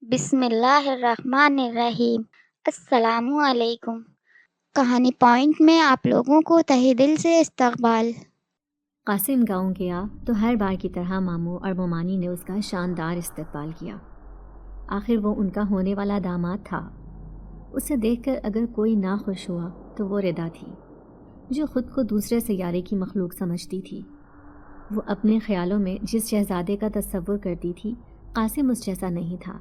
بسم اللہ الرحمن الرحیم۔ السلام علیکم۔ کہانی پوائنٹ میں آپ لوگوں کو تہہ دل سے استقبال۔ قاسم گاؤں گیا تو ہر بار کی طرح ماموں اور مومانی نے اس کا شاندار استقبال کیا۔ آخر وہ ان کا ہونے والا داماد تھا۔ اسے دیکھ کر اگر کوئی نہ خوش ہوا تو وہ ردا تھی، جو خود کو دوسرے سیارے کی مخلوق سمجھتی تھی۔ وہ اپنے خیالوں میں جس شہزادے کا تصور کرتی تھی، قاسم اس جیسا نہیں تھا۔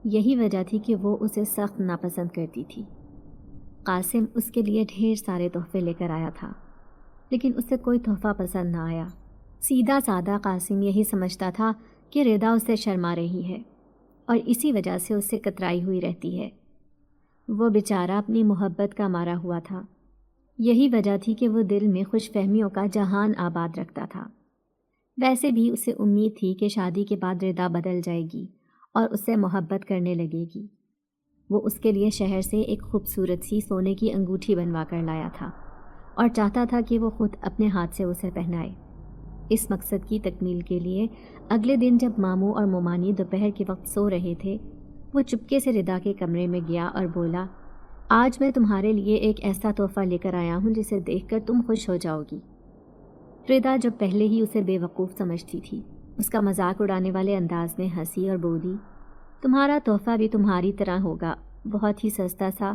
یہی وجہ تھی کہ وہ اسے سخت ناپسند کرتی تھی۔ قاسم اس کے لیے ڈھیر سارے تحفے لے کر آیا تھا، لیکن اسے کوئی تحفہ پسند نہ آیا۔ سیدھا سادہ قاسم یہی سمجھتا تھا کہ ردا اسے شرما رہی ہے اور اسی وجہ سے اسے کترائی ہوئی رہتی ہے۔ وہ بیچارہ اپنی محبت کا مارا ہوا تھا۔ یہی وجہ تھی کہ وہ دل میں خوش فہمیوں کا جہان آباد رکھتا تھا۔ ویسے بھی اسے امید تھی کہ شادی کے بعد ردا بدل جائے گی اور اسے محبت کرنے لگے گی۔ وہ اس کے لیے شہر سے ایک خوبصورت سی سونے کی انگوٹھی بنوا کر لایا تھا اور چاہتا تھا کہ وہ خود اپنے ہاتھ سے اسے پہنائے۔ اس مقصد کی تکمیل کے لیے اگلے دن جب ماموں اور مومانی دوپہر کے وقت سو رہے تھے، وہ چپکے سے ردا کے کمرے میں گیا اور بولا، آج میں تمہارے لیے ایک ایسا تحفہ لے کر آیا ہوں جسے دیکھ کر تم خوش ہو جاؤ گی۔ ردا جو پہلے ہی اسے بے وقوف سمجھتی تھی، اس کا مذاق اڑانے والے انداز میں ہنسی اور بولی، تمہارا تحفہ بھی تمہاری طرح ہوگا، بہت ہی سستا سا۔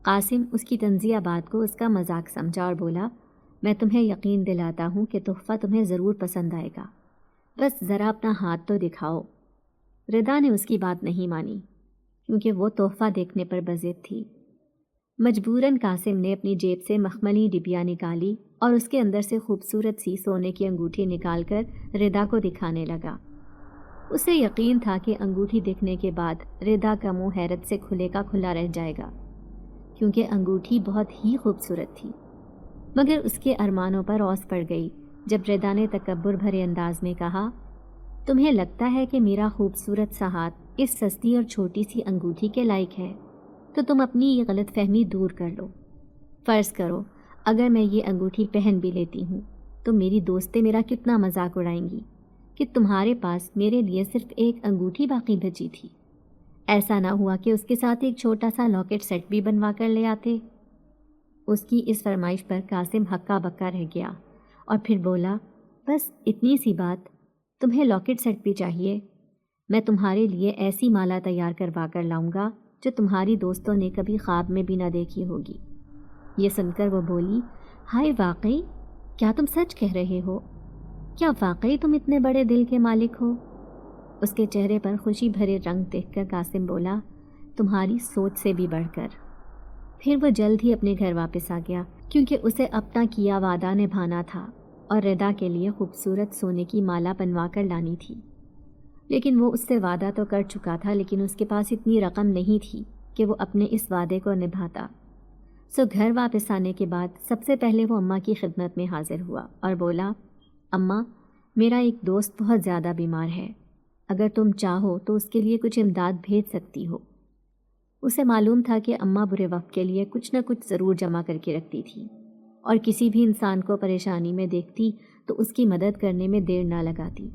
قاسم اس کی طنزیہ بات کو اس کا مذاق سمجھا اور بولا، میں تمہیں یقین دلاتا ہوں کہ تحفہ تمہیں ضرور پسند آئے گا، بس ذرا اپنا ہاتھ تو دکھاؤ۔ ردا نے اس کی بات نہیں مانی کیونکہ وہ تحفہ دیکھنے پر بضد تھی۔ مجبوراً قاسم نے اپنی جیب سے مخملی ڈبیا نکالی اور اس کے اندر سے خوبصورت سی سونے کی انگوٹھی نکال کر ردا کو دکھانے لگا۔ اسے یقین تھا کہ انگوٹھی دیکھنے کے بعد ردا کا منہ حیرت سے کھلے کا کھلا رہ جائے گا، کیونکہ انگوٹھی بہت ہی خوبصورت تھی۔ مگر اس کے ارمانوں پر اوس پڑ گئی جب ردا نے تکبر بھرے انداز میں کہا، تمہیں لگتا ہے کہ میرا خوبصورت سا ہاتھ اس سستی اور چھوٹی سی انگوٹھی کے لائق ہے، تو تم اپنی یہ غلط فہمی دور کر لو۔ فرض کرو اگر میں یہ انگوٹھی پہن بھی لیتی ہوں تو میری دوستیں میرا کتنا مذاق اڑائیں گی کہ تمہارے پاس میرے لیے صرف ایک انگوٹھی باقی بچی تھی۔ ایسا نہ ہوا کہ اس کے ساتھ ایک چھوٹا سا لاکٹ سیٹ بھی بنوا کر لے آتے۔ اس کی اس فرمائش پر قاسم ہکا بکا رہ گیا اور پھر بولا، بس اتنی سی بات، تمہیں لاکٹ سیٹ بھی چاہیے؟ میں تمہارے لیے ایسی مالا تیار کروا کر لاؤں گا جو تمہاری دوستوں نے کبھی خواب میں بھی نہ دیکھی ہوگی۔ یہ سن کر وہ بولی، ہائے واقعی؟ کیا تم سچ کہہ رہے ہو؟ کیا واقعی تم اتنے بڑے دل کے مالک ہو؟ اس کے چہرے پر خوشی بھرے رنگ دیکھ کر قاسم بولا، تمہاری سوچ سے بھی بڑھ کر۔ پھر وہ جلد ہی اپنے گھر واپس آ گیا کیونکہ اسے اپنا کیا وعدہ نبھانا تھا اور ردا کے لیے خوبصورت سونے کی مالا بنوا کر لانی تھی۔ لیکن وہ اس سے وعدہ تو کر چکا تھا، لیکن اس کے پاس اتنی رقم نہیں تھی کہ وہ اپنے اس وعدے کو نبھاتا۔ سو گھر واپس آنے کے بعد سب سے پہلے وہ اماں کی خدمت میں حاضر ہوا اور بولا، اماں، میرا ایک دوست بہت زیادہ بیمار ہے، اگر تم چاہو تو اس کے لیے کچھ امداد بھیج سکتی ہو۔ اسے معلوم تھا کہ اماں برے وقت کے لیے کچھ نہ کچھ ضرور جمع کر کے رکھتی تھی اور کسی بھی انسان کو پریشانی میں دیکھتی تو اس کی مدد کرنے میں دیر نہ لگاتی۔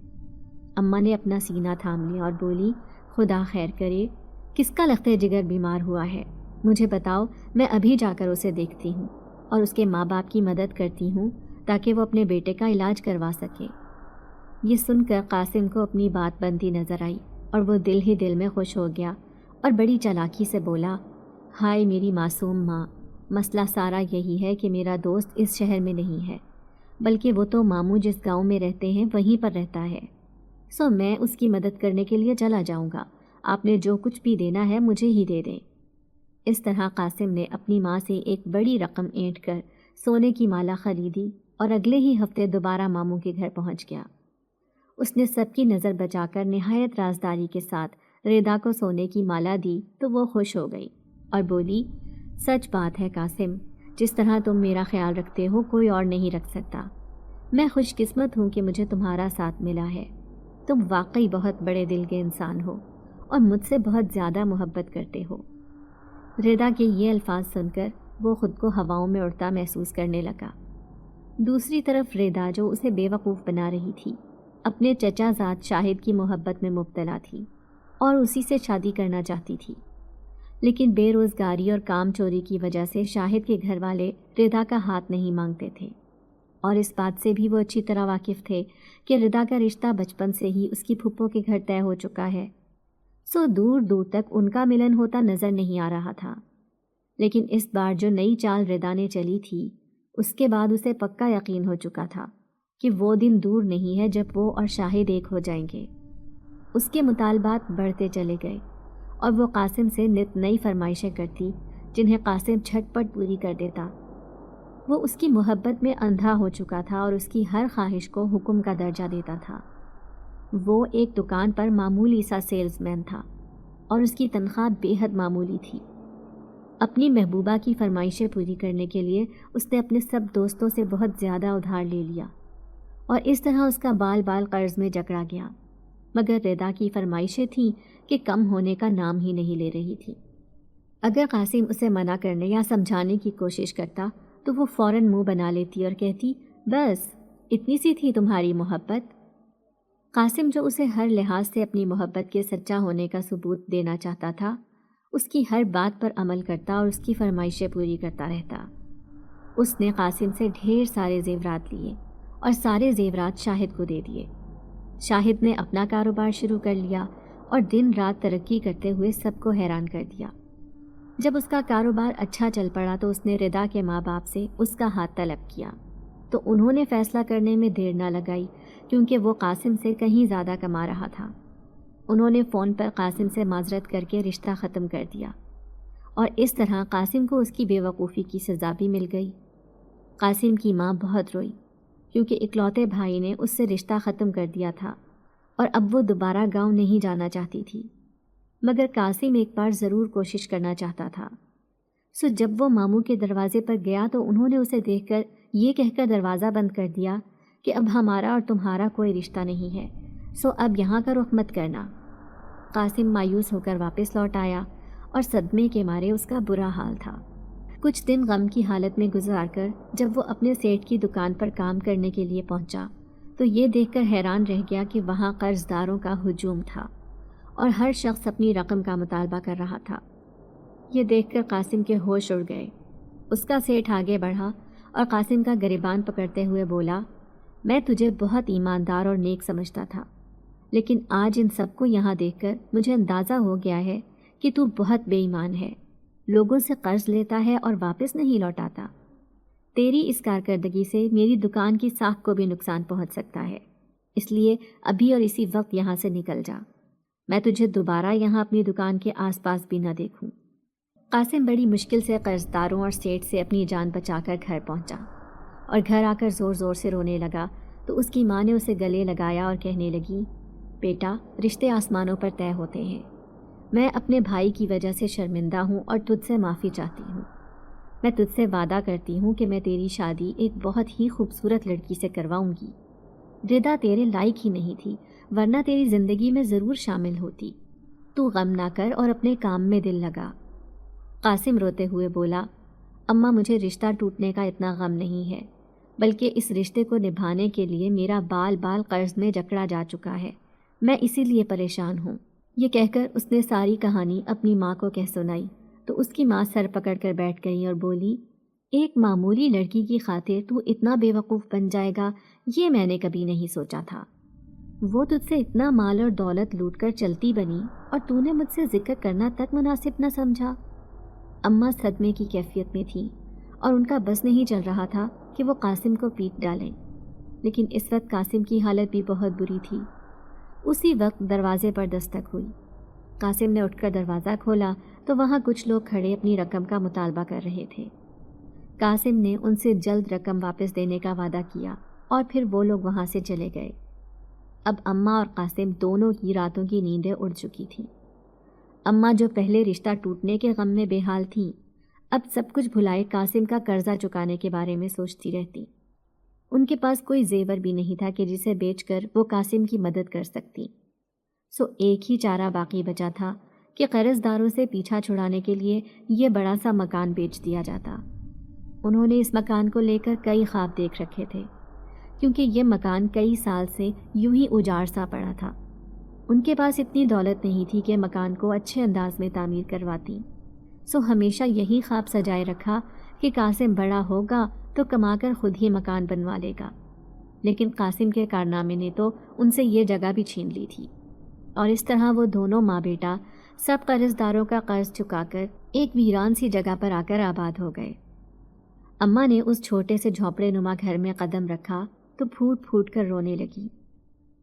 اماں نے اپنا سینہ تھام لیا اور بولی، خدا خیر کرے، کس کا لخت جگر بیمار ہوا ہے؟ مجھے بتاؤ، میں ابھی جا کر اسے دیکھتی ہوں اور اس کے ماں باپ کی مدد کرتی ہوں تاکہ وہ اپنے بیٹے کا علاج کروا سکے۔ یہ سن کر قاسم کو اپنی بات بنتی نظر آئی اور وہ دل ہی دل میں خوش ہو گیا اور بڑی چالاکی سے بولا، ہائے میری معصوم ماں، مسئلہ سارا یہی ہے کہ میرا دوست اس شہر میں نہیں ہے، بلکہ وہ تو ماموں جس گاؤں میں رہتے ہیں وہیں پر رہتا ہے، سو میں اس کی مدد کرنے کے لیے چلا جاؤں گا، آپ نے جو کچھ بھی دینا ہے مجھے ہی دے دیں۔ اس طرح قاسم نے اپنی ماں سے ایک بڑی رقم اینٹ کر سونے کی مالا خریدی اور اگلے ہی ہفتے دوبارہ ماموں کے گھر پہنچ گیا۔ اس نے سب کی نظر بچا کر نہایت رازداری کے ساتھ ردا کو سونے کی مالا دی تو وہ خوش ہو گئی اور بولی، سچ بات ہے قاسم، جس طرح تم میرا خیال رکھتے ہو کوئی اور نہیں رکھ سکتا۔ میں خوش قسمت ہوں کہ مجھے تمہارا ساتھ ملا ہے۔ تم واقعی بہت بڑے دل کے انسان ہو اور مجھ سے بہت زیادہ محبت کرتے ہو۔ ردا کے یہ الفاظ سن کر وہ خود کو ہواؤں میں اڑتا محسوس کرنے لگا۔ دوسری طرف ردا جو اسے بے وقوف بنا رہی تھی، اپنے چچا زاد شاہد کی محبت میں مبتلا تھی۔ اور اسی سے شادی کرنا چاہتی تھی، لیکن بے روزگاری اور کام چوری کی وجہ سے شاہد کے گھر والے ردا کا ہاتھ نہیں مانگتے تھے، اور اس بات سے بھی وہ اچھی طرح واقف تھے کہ ردا کا رشتہ بچپن سے ہی اس کی پھپھو کے گھر طے ہو چکا ہے، سو دور دور تک ان کا ملن ہوتا نظر نہیں آ رہا تھا۔ لیکن اس بار جو نئی چال ردا نے چلی تھی، اس کے بعد اسے پکا یقین ہو چکا تھا کہ وہ دن دور نہیں ہے جب وہ اور شاہد ایک ہو جائیں گے۔ اس کے مطالبات بڑھتے چلے گئے اور وہ قاسم سے نت نئی فرمائشیں کرتی جنہیں قاسم جھٹ پٹ پوری کر دیتا۔ وہ اس کی محبت میں اندھا ہو چکا تھا اور اس کی ہر خواہش کو حکم کا درجہ دیتا تھا۔ وہ ایک دکان پر معمولی سا سیلز مین تھا اور اس کی تنخواہ بے حد معمولی تھی۔ اپنی محبوبہ کی فرمائشیں پوری کرنے کے لیے اس نے اپنے سب دوستوں سے بہت زیادہ ادھار لے لیا اور اس طرح اس کا بال بال قرض میں جکڑا گیا، مگر ردا کی فرمائشیں تھیں کہ کم ہونے کا نام ہی نہیں لے رہی تھی۔ اگر قاسم اسے منع کرنے یا سمجھانے کی کوشش کرتا تو وہ فوراً منہ بنا لیتی اور کہتی، بس اتنی سی تھی تمہاری محبت۔ قاسم جو اسے ہر لحاظ سے اپنی محبت کے سچا ہونے کا ثبوت دینا چاہتا تھا، اس کی ہر بات پر عمل کرتا اور اس کی فرمائشیں پوری کرتا رہتا۔ اس نے قاسم سے ڈھیر سارے زیورات لیے اور سارے زیورات شاہد کو دے دیے۔ شاہد نے اپنا کاروبار شروع کر لیا اور دن رات ترقی کرتے ہوئے سب کو حیران کر دیا۔ جب اس کا کاروبار اچھا چل پڑا تو اس نے ردا کے ماں باپ سے اس کا ہاتھ طلب کیا، تو انہوں نے فیصلہ کرنے میں دیر نہ لگائی کیونکہ وہ قاسم سے کہیں زیادہ کما رہا تھا۔ انہوں نے فون پر قاسم سے معذرت کر کے رشتہ ختم کر دیا اور اس طرح قاسم کو اس کی بے وقوفی کی سزا بھی مل گئی۔ قاسم کی ماں بہت روئی کیونکہ اکلوتے بھائی نے اس سے رشتہ ختم کر دیا تھا اور اب وہ دوبارہ گاؤں نہیں جانا چاہتی تھی، مگر قاسم ایک بار ضرور کوشش کرنا چاہتا تھا۔ سو جب وہ ماموں کے دروازے پر گیا تو انہوں نے اسے دیکھ کر یہ کہہ کر دروازہ بند کر دیا کہ اب ہمارا اور تمہارا کوئی رشتہ نہیں ہے، سو اب یہاں کا رخ مت کرنا۔ قاسم مایوس ہو کر واپس لوٹ آیا اور صدمے کے مارے اس کا برا حال تھا۔ کچھ دن غم کی حالت میں گزار کر جب وہ اپنے سیٹ کی دکان پر کام کرنے کے لیے پہنچا تو یہ دیکھ کر حیران رہ گیا کہ وہاں قرض داروں کا ہجوم تھا اور ہر شخص اپنی رقم کا مطالبہ کر رہا تھا۔ یہ دیکھ کر قاسم کے ہوش اڑ گئے۔ اس کا سیٹ آگے بڑھا اور قاسم کا گریبان پکڑتے ہوئے بولا، میں تجھے بہت ایماندار اور نیک سمجھتا تھا، لیکن آج ان سب کو یہاں دیکھ کر مجھے اندازہ ہو گیا ہے کہ تو بہت بے ایمان ہے، لوگوں سے قرض لیتا ہے اور واپس نہیں لوٹاتا۔ تیری اس کارکردگی سے میری دکان کی ساکھ کو بھی نقصان پہنچ سکتا ہے، اس لیے ابھی اور اسی وقت یہاں سے نکل جا، میں تجھے دوبارہ یہاں اپنی دکان کے آس پاس بھی نہ دیکھوں۔ قاسم بڑی مشکل سے قرض داروں اور سیٹ سے اپنی جان بچا کر گھر پہنچا اور گھر آ کر زور زور سے رونے لگا تو اس کی ماں نے اسے گلے لگایا اور کہنے لگی، بیٹا رشتے آسمانوں پر طے ہوتے ہیں، میں اپنے بھائی کی وجہ سے شرمندہ ہوں اور تجھ سے معافی چاہتی ہوں۔ میں تجھ سے وعدہ کرتی ہوں کہ میں تیری شادی ایک بہت ہی خوبصورت لڑکی سے کرواؤں گی۔ ردا تیرے لائق ہی نہیں تھی ورنہ تیری زندگی میں ضرور شامل ہوتی۔ تو غم نہ کر اور اپنے کام میں دل لگا۔ قاسم روتے ہوئے بولا، اماں مجھے رشتہ ٹوٹنے کا اتنا غم نہیں ہے، بلکہ اس رشتے کو نبھانے کے لیے میرا بال بال قرض میں جکڑا جا چکا ہے، میں اسی لیے پریشان ہوں۔ یہ کہہ کر اس نے ساری کہانی اپنی ماں کو کہہ سنائی تو اس کی ماں سر پکڑ کر بیٹھ گئی اور بولی، ایک معمولی لڑکی کی خاطر تو اتنا بے وقوف بن جائے گا، یہ میں نے کبھی نہیں سوچا تھا۔ وہ تجھ سے اتنا مال اور دولت لوٹ کر چلتی بنی اور تو نے مجھ سے ذکر کرنا تک مناسب نہ سمجھا۔ اماں صدمے کی کیفیت میں تھیں اور ان کا بس نہیں چل رہا تھا کہ وہ قاسم کو پیٹ ڈالیں، لیکن اس وقت قاسم کی حالت بھی بہت بری تھی۔ اسی وقت دروازے پر دستک ہوئی۔ قاسم نے اٹھ کر دروازہ کھولا تو وہاں کچھ لوگ کھڑے اپنی رقم کا مطالبہ کر رہے تھے۔ قاسم نے ان سے جلد رقم واپس دینے کا وعدہ کیا اور پھر وہ لوگ وہاں سے چلے گئے۔ اب اماں اور قاسم دونوں کی راتوں کی نیندیں اڑ چکی تھیں۔ اماں جو پہلے رشتہ ٹوٹنے کے غم میں بے حال تھیں، اب سب کچھ بھلائے قاسم کا قرضہ چکانے کے بارے میں سوچتی رہتی۔ ان کے پاس کوئی زیور بھی نہیں تھا کہ جسے بیچ کر وہ قاسم کی مدد کر سکتی۔ سو ایک ہی چارہ باقی بچا تھا کہ قرض داروں سے پیچھا چھڑانے کے لیے یہ بڑا سا مکان بیچ دیا جاتا۔ انہوں نے اس مکان کو لے کر کئی خواب دیکھ رکھے تھے، کیونکہ یہ مکان کئی سال سے یوں ہی اجاڑ سا پڑا تھا۔ ان کے پاس اتنی دولت نہیں تھی کہ مکان کو اچھے انداز میں تعمیر کرواتی، سو ہمیشہ یہی خواب سجائے رکھا کہ قاسم بڑا ہوگا تو کما کر خود ہی مکان بنوا لے گا۔ لیکن قاسم کے کارنامے نے تو ان سے یہ جگہ بھی چھین لی تھی، اور اس طرح وہ دونوں ماں بیٹا سب قرض داروں کا قرض چکا کر ایک ویران سی جگہ پر آ کر آباد ہو گئے۔ اماں نے اس چھوٹے سے جھونپڑے نما گھر میں قدم رکھا تو پھوٹ پھوٹ کر رونے لگی۔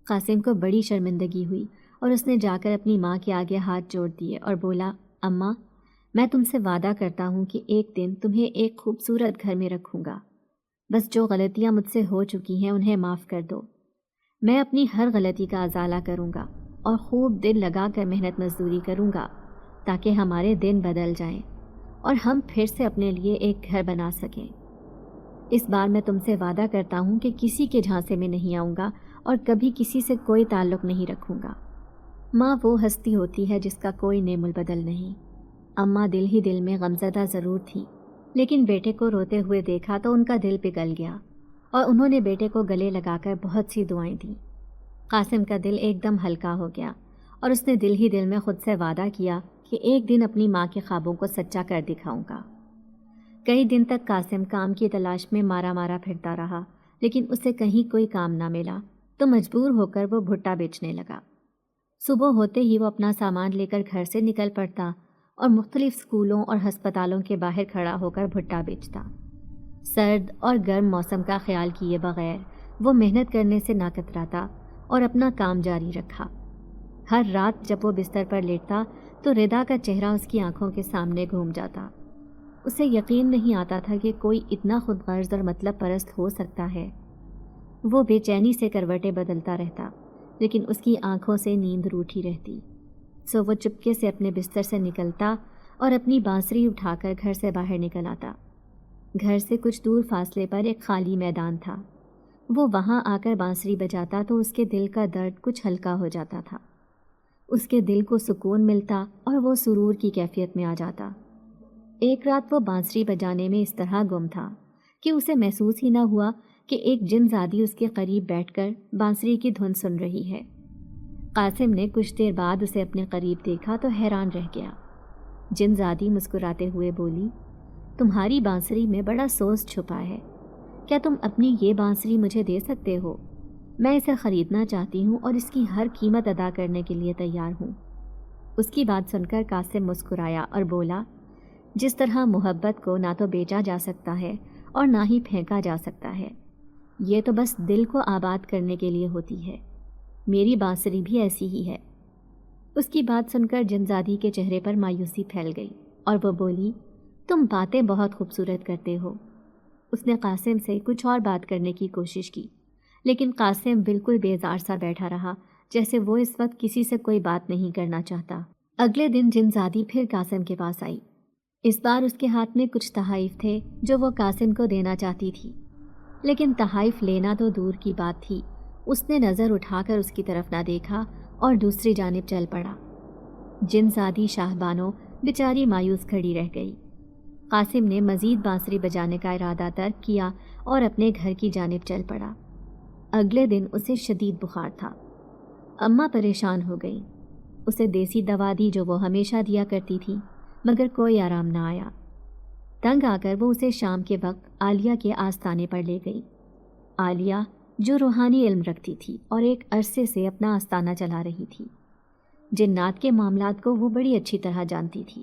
قاسم کو بڑی شرمندگی ہوئی اور اس نے جا کر اپنی ماں کے آگے ہاتھ جوڑ دیے اور بولا، اماں، میں تم سے وعدہ کرتا ہوں کہ ایک دن تمہیں ایک خوبصورت گھر میں رکھوں گا، بس جو غلطیاں مجھ سے ہو چکی ہیں انہیں معاف کر دو۔ میں اپنی ہر غلطی کا ازالہ کروں گا اور خوب دل لگا کر محنت مزدوری کروں گا تاکہ ہمارے دن بدل جائیں اور ہم پھر سے اپنے لیے ایک گھر بنا سکیں۔ اس بار میں تم سے وعدہ کرتا ہوں کہ کسی کے جھانسے میں نہیں آؤں گا اور کبھی کسی سے کوئی تعلق نہیں رکھوں گا۔ ماں وہ ہستی ہوتی ہے جس کا کوئی نعم البدل نہیں۔ اماں دل ہی دل میں غمزدہ ضرور تھی، لیکن بیٹے کو روتے ہوئے دیکھا تو ان کا دل پگھل گیا اور انہوں نے بیٹے کو گلے لگا کر بہت سی دعائیں دیں۔ قاسم کا دل ایک دم ہلکا ہو گیا اور اس نے دل ہی دل میں خود سے وعدہ کیا کہ ایک دن اپنی ماں کے خوابوں کو سچا کر دکھاؤں گا۔ کئی دن تک قاسم کام کی تلاش میں مارا مارا پھرتا رہا، لیکن اسے کہیں کوئی کام نہ ملا تو مجبور ہو کر وہ بھٹا بیچنے لگا۔ صبح ہوتے ہی وہ اپنا سامان لے کر گھر سے نکل پڑتا اور مختلف اسکولوں اور ہسپتالوں کے باہر کھڑا ہو کر بھٹا بیچتا۔ سرد اور گرم موسم کا خیال کیے بغیر وہ محنت کرنے سے نہ کتراتا اور اپنا کام جاری رکھا۔ ہر رات جب وہ بستر پر لیٹتا تو ردا کا چہرہ اس کی آنکھوں کے سامنے گھوم جاتا۔ اسے یقین نہیں آتا تھا کہ کوئی اتنا خود غرض اور مطلب پرست ہو سکتا ہے۔ وہ بے چینی سے کروٹیں بدلتا رہتا، لیکن اس کی آنکھوں سے نیند روٹھی رہتی، سو وہ چپکے سے اپنے بستر سے نکلتا اور اپنی بانسری اٹھا کر گھر سے باہر نکل آتا۔ گھر سے کچھ دور فاصلے پر ایک خالی میدان تھا، وہ وہاں آ کر بانسری بجاتا تو اس کے دل کا درد کچھ ہلکا ہو جاتا تھا، اس کے دل کو سکون ملتا اور وہ سرور کی کیفیت میں آ جاتا۔ ایک رات وہ بانسری بجانے میں اس طرح گم تھا کہ اسے محسوس ہی نہ ہوا کہ ایک جن زادی اس کے قریب بیٹھ کر بانسری کی دھن سن رہی ہے۔ قاسم نے کچھ دیر بعد اسے اپنے قریب دیکھا تو حیران رہ گیا۔ جن زادی مسکراتے ہوئے بولی، تمہاری بانسری میں بڑا سوز چھپا ہے، کیا تم اپنی یہ بانسری مجھے دے سکتے ہو؟ میں اسے خریدنا چاہتی ہوں اور اس کی ہر قیمت ادا کرنے کے لیے تیار ہوں۔ اس کی بات سن کر قاسم مسکرایا اور بولا، جس طرح محبت کو نہ تو بیچا جا سکتا ہے اور نہ ہی پھینکا جا سکتا ہے، یہ تو بس دل کو آباد کرنے کے لیے ہوتی ہے۔ میری بانسری بھی ایسی ہی ہے۔ اس کی بات سن کر جنزادی کے چہرے پر مایوسی پھیل گئی اور وہ بولی، تم باتیں بہت خوبصورت کرتے ہو۔ اس نے قاسم سے کچھ اور بات کرنے کی کوشش کی، لیکن قاسم بالکل بیزار سا بیٹھا رہا، جیسے وہ اس وقت کسی سے کوئی بات نہیں کرنا چاہتا۔ اگلے دن جنزادی پھر قاسم کے پاس آئی۔ اس بار اس کے ہاتھ میں کچھ تحائف تھے جو وہ قاسم کو دینا چاہتی تھی، لیکن تحائف لینا تو دور کی بات تھی، اس نے نظر اٹھا کر اس کی طرف نہ دیکھا اور دوسری جانب چل پڑا۔ جنزادی شاہ بانو بیچاری مایوس کھڑی رہ گئی۔ قاسم نے مزید بانسری بجانے کا ارادہ ترک کیا اور اپنے گھر کی جانب چل پڑا۔ اگلے دن اسے شدید بخار تھا۔ اماں پریشان ہو گئی، اسے دیسی دوا دی جو وہ ہمیشہ دیا کرتی تھی، مگر کوئی آرام نہ آیا۔ تنگ آ کر وہ اسے شام کے وقت عالیہ کے آستانے پر لے گئی۔ عالیہ جو روحانی علم رکھتی تھی اور ایک عرصے سے اپنا آستانہ چلا رہی تھی، جنات کے معاملات کو وہ بڑی اچھی طرح جانتی تھی۔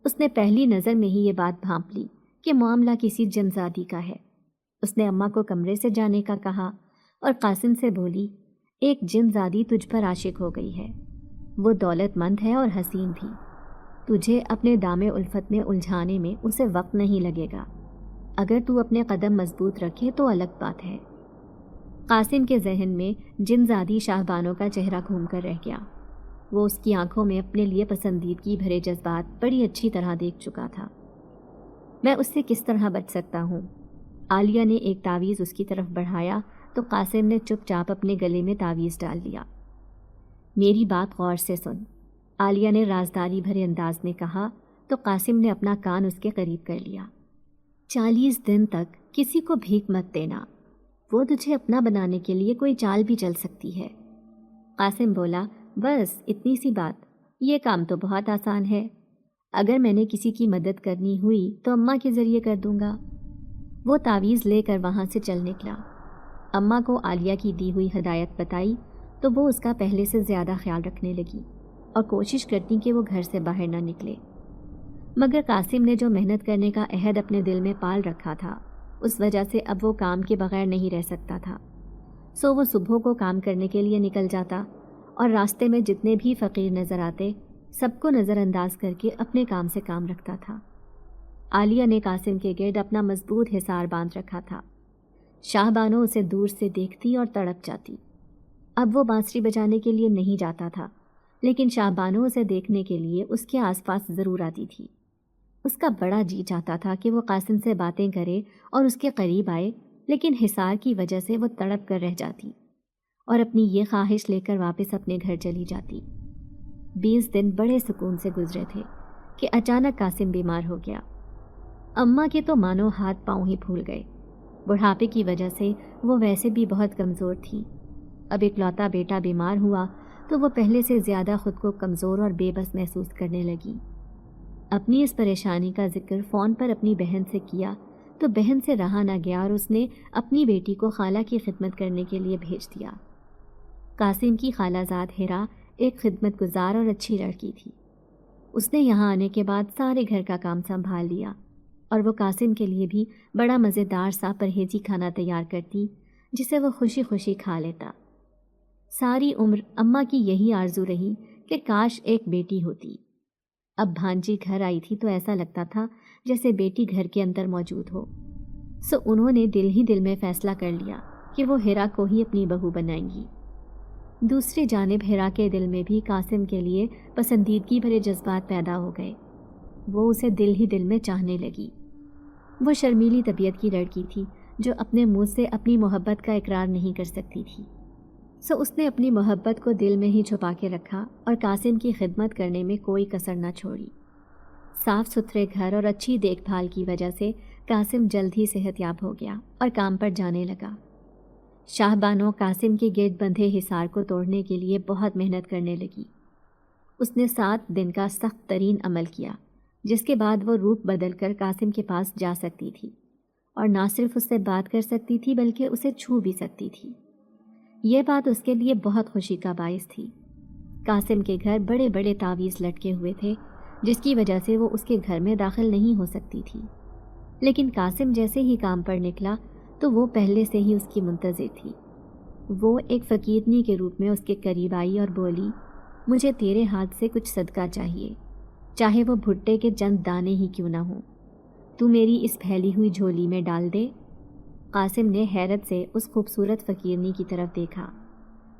اس نے پہلی نظر میں ہی یہ بات بھانپ لی کہ معاملہ کسی جنزادی کا ہے۔ اس نے اماں کو کمرے سے جانے کا کہا اور قاسم سے بولی، ایک جنزادی تجھ پر عاشق ہو گئی ہے، وہ دولت مند ہے اور حسین بھی، تجھے اپنے دام الفت میں الجھانے میں اسے وقت نہیں لگے گا، اگر تو اپنے قدم مضبوط رکھے تو الگ بات ہے۔ قاسم کے ذہن میں جنزادی شاہ بانو کا چہرہ گھوم کر رہ گیا۔ وہ اس کی آنکھوں میں اپنے لیے پسندیدگی بھرے جذبات بڑی اچھی طرح دیکھ چکا تھا۔ میں اس سے کس طرح بچ سکتا ہوں؟ عالیہ نے ایک تعویذ اس کی طرف بڑھایا تو قاسم نے چپ چاپ اپنے گلے میں تعویذ ڈال لیا۔ میری بات غور سے سن، عالیہ نے رازداری بھرے انداز میں کہا تو قاسم نے اپنا کان اس کے قریب کر لیا۔ 40 دن تک کسی کو بھیک مت دینا، وہ تجھے اپنا بنانے کے لیے کوئی چال بھی چل سکتی ہے۔ قاسم بولا، بس اتنی سی بات، یہ کام تو بہت آسان ہے، اگر میں نے کسی کی مدد کرنی ہوئی تو اماں کے ذریعے کر دوں گا۔ وہ تعویذ لے کر وہاں سے چل نکلا۔ اماں کو عالیہ کی دی ہوئی ہدایت بتائی تو وہ اس کا پہلے سے زیادہ خیال رکھنے لگی اور کوشش کرتی کہ وہ گھر سے باہر نہ نکلے۔ مگر قاسم نے جو محنت کرنے کا عہد اپنے دل میں پال رکھا تھا، اس وجہ سے اب وہ کام کے بغیر نہیں رہ سکتا تھا۔ سو وہ صبح کو کام کرنے کے لیے نکل جاتا اور راستے میں جتنے بھی فقیر نظر آتے سب کو نظر انداز کر کے اپنے کام سے کام رکھتا تھا۔ عالیہ نے قاسم کے گرد اپنا مضبوط حصار باندھ رکھا تھا۔ شاہ بانو اسے دور سے دیکھتی اور تڑپ جاتی۔ اب وہ بانسری بجانے کے لیے نہیں جاتا تھا، لیکن شاہ بانو اسے دیکھنے کے لیے اس کے آس پاس ضرور آتی تھی۔ اس کا بڑا جی چاہتا تھا کہ وہ قاسم سے باتیں کرے اور اس کے قریب آئے، لیکن حصار کی وجہ سے وہ تڑپ کر رہ جاتی اور اپنی یہ خواہش لے کر واپس اپنے گھر چلی جاتی۔ 20 دن بڑے سکون سے گزرے تھے کہ اچانک قاسم بیمار ہو گیا۔ اماں کے تو مانو ہاتھ پاؤں ہی پھول گئے۔ بڑھاپے کی وجہ سے وہ ویسے بھی بہت کمزور تھی۔ اب اکلوتا بیٹا بیمار ہوا تو وہ پہلے سے زیادہ خود کو کمزور اور بے بس محسوس کرنے لگی۔ اپنی اس پریشانی کا ذکر فون پر اپنی بہن سے کیا تو بہن سے رہا نہ گیا اور اس نے اپنی بیٹی کو خالہ کی خدمت کرنے کے لیے بھیج دیا۔ قاسم کی خالہ زاد ہیرا ایک خدمت گزار اور اچھی لڑکی تھی۔ اس نے یہاں آنے کے بعد سارے گھر کا کام سنبھال لیا اور وہ قاسم کے لیے بھی بڑا مزیدار سا پرہیزی کھانا تیار کرتی جسے وہ خوشی خوشی کھا لیتا۔ ساری عمر اماں کی یہی آرزو رہی کہ کاش ایک بیٹی ہوتی۔ اب بھانجی گھر آئی تھی تو ایسا لگتا تھا جیسے بیٹی گھر کے اندر موجود ہو۔ سو انہوں نے دل ہی دل میں فیصلہ کر لیا کہ وہ ہیرا کو ہی اپنی بہو بنائیں گی۔ دوسری جانب ہیرا کے دل میں بھی قاسم کے لیے پسندیدگی بھرے جذبات پیدا ہو گئے۔ وہ اسے دل ہی دل میں چاہنے لگی۔ وہ شرمیلی طبیعت کی لڑکی تھی جو اپنے منہ سے اپنی محبت کا اقرار نہیں کر سکتی تھی۔ سو اس نے اپنی محبت کو دل میں ہی چھپا کے رکھا اور قاسم کی خدمت کرنے میں کوئی کسر نہ چھوڑی۔ صاف ستھرے گھر اور اچھی دیکھ بھال کی وجہ سے قاسم جلد ہی صحت یاب ہو گیا اور کام پر جانے لگا۔ شاہ بانو قاسم کے گرد بندھے حصار کو توڑنے کے لیے بہت محنت کرنے لگی۔ اس نے 7 دن کا سخت ترین عمل کیا، جس کے بعد وہ روپ بدل کر قاسم کے پاس جا سکتی تھی اور نہ صرف اس سے بات کر سکتی تھی بلکہ اسے چھو بھی سکتی تھی۔ یہ بات اس کے لیے بہت خوشی کا باعث تھی۔ قاسم کے گھر بڑے بڑے تعویذ لٹکے ہوئے تھے جس کی وجہ سے وہ اس کے گھر میں داخل نہیں ہو سکتی تھی، لیکن قاسم جیسے ہی کام پر نکلا تو وہ پہلے سے ہی اس کی منتظر تھی۔ وہ ایک فقیرنی کے روپ میں اس کے قریب آئی اور بولی، مجھے تیرے ہاتھ سے کچھ صدقہ چاہیے، چاہے وہ بھٹے کے چند دانے ہی کیوں نہ ہوں، تو میری اس پھیلی ہوئی جھولی میں ڈال دے۔ قاسم نے حیرت سے اس خوبصورت فقیرنی کی طرف دیکھا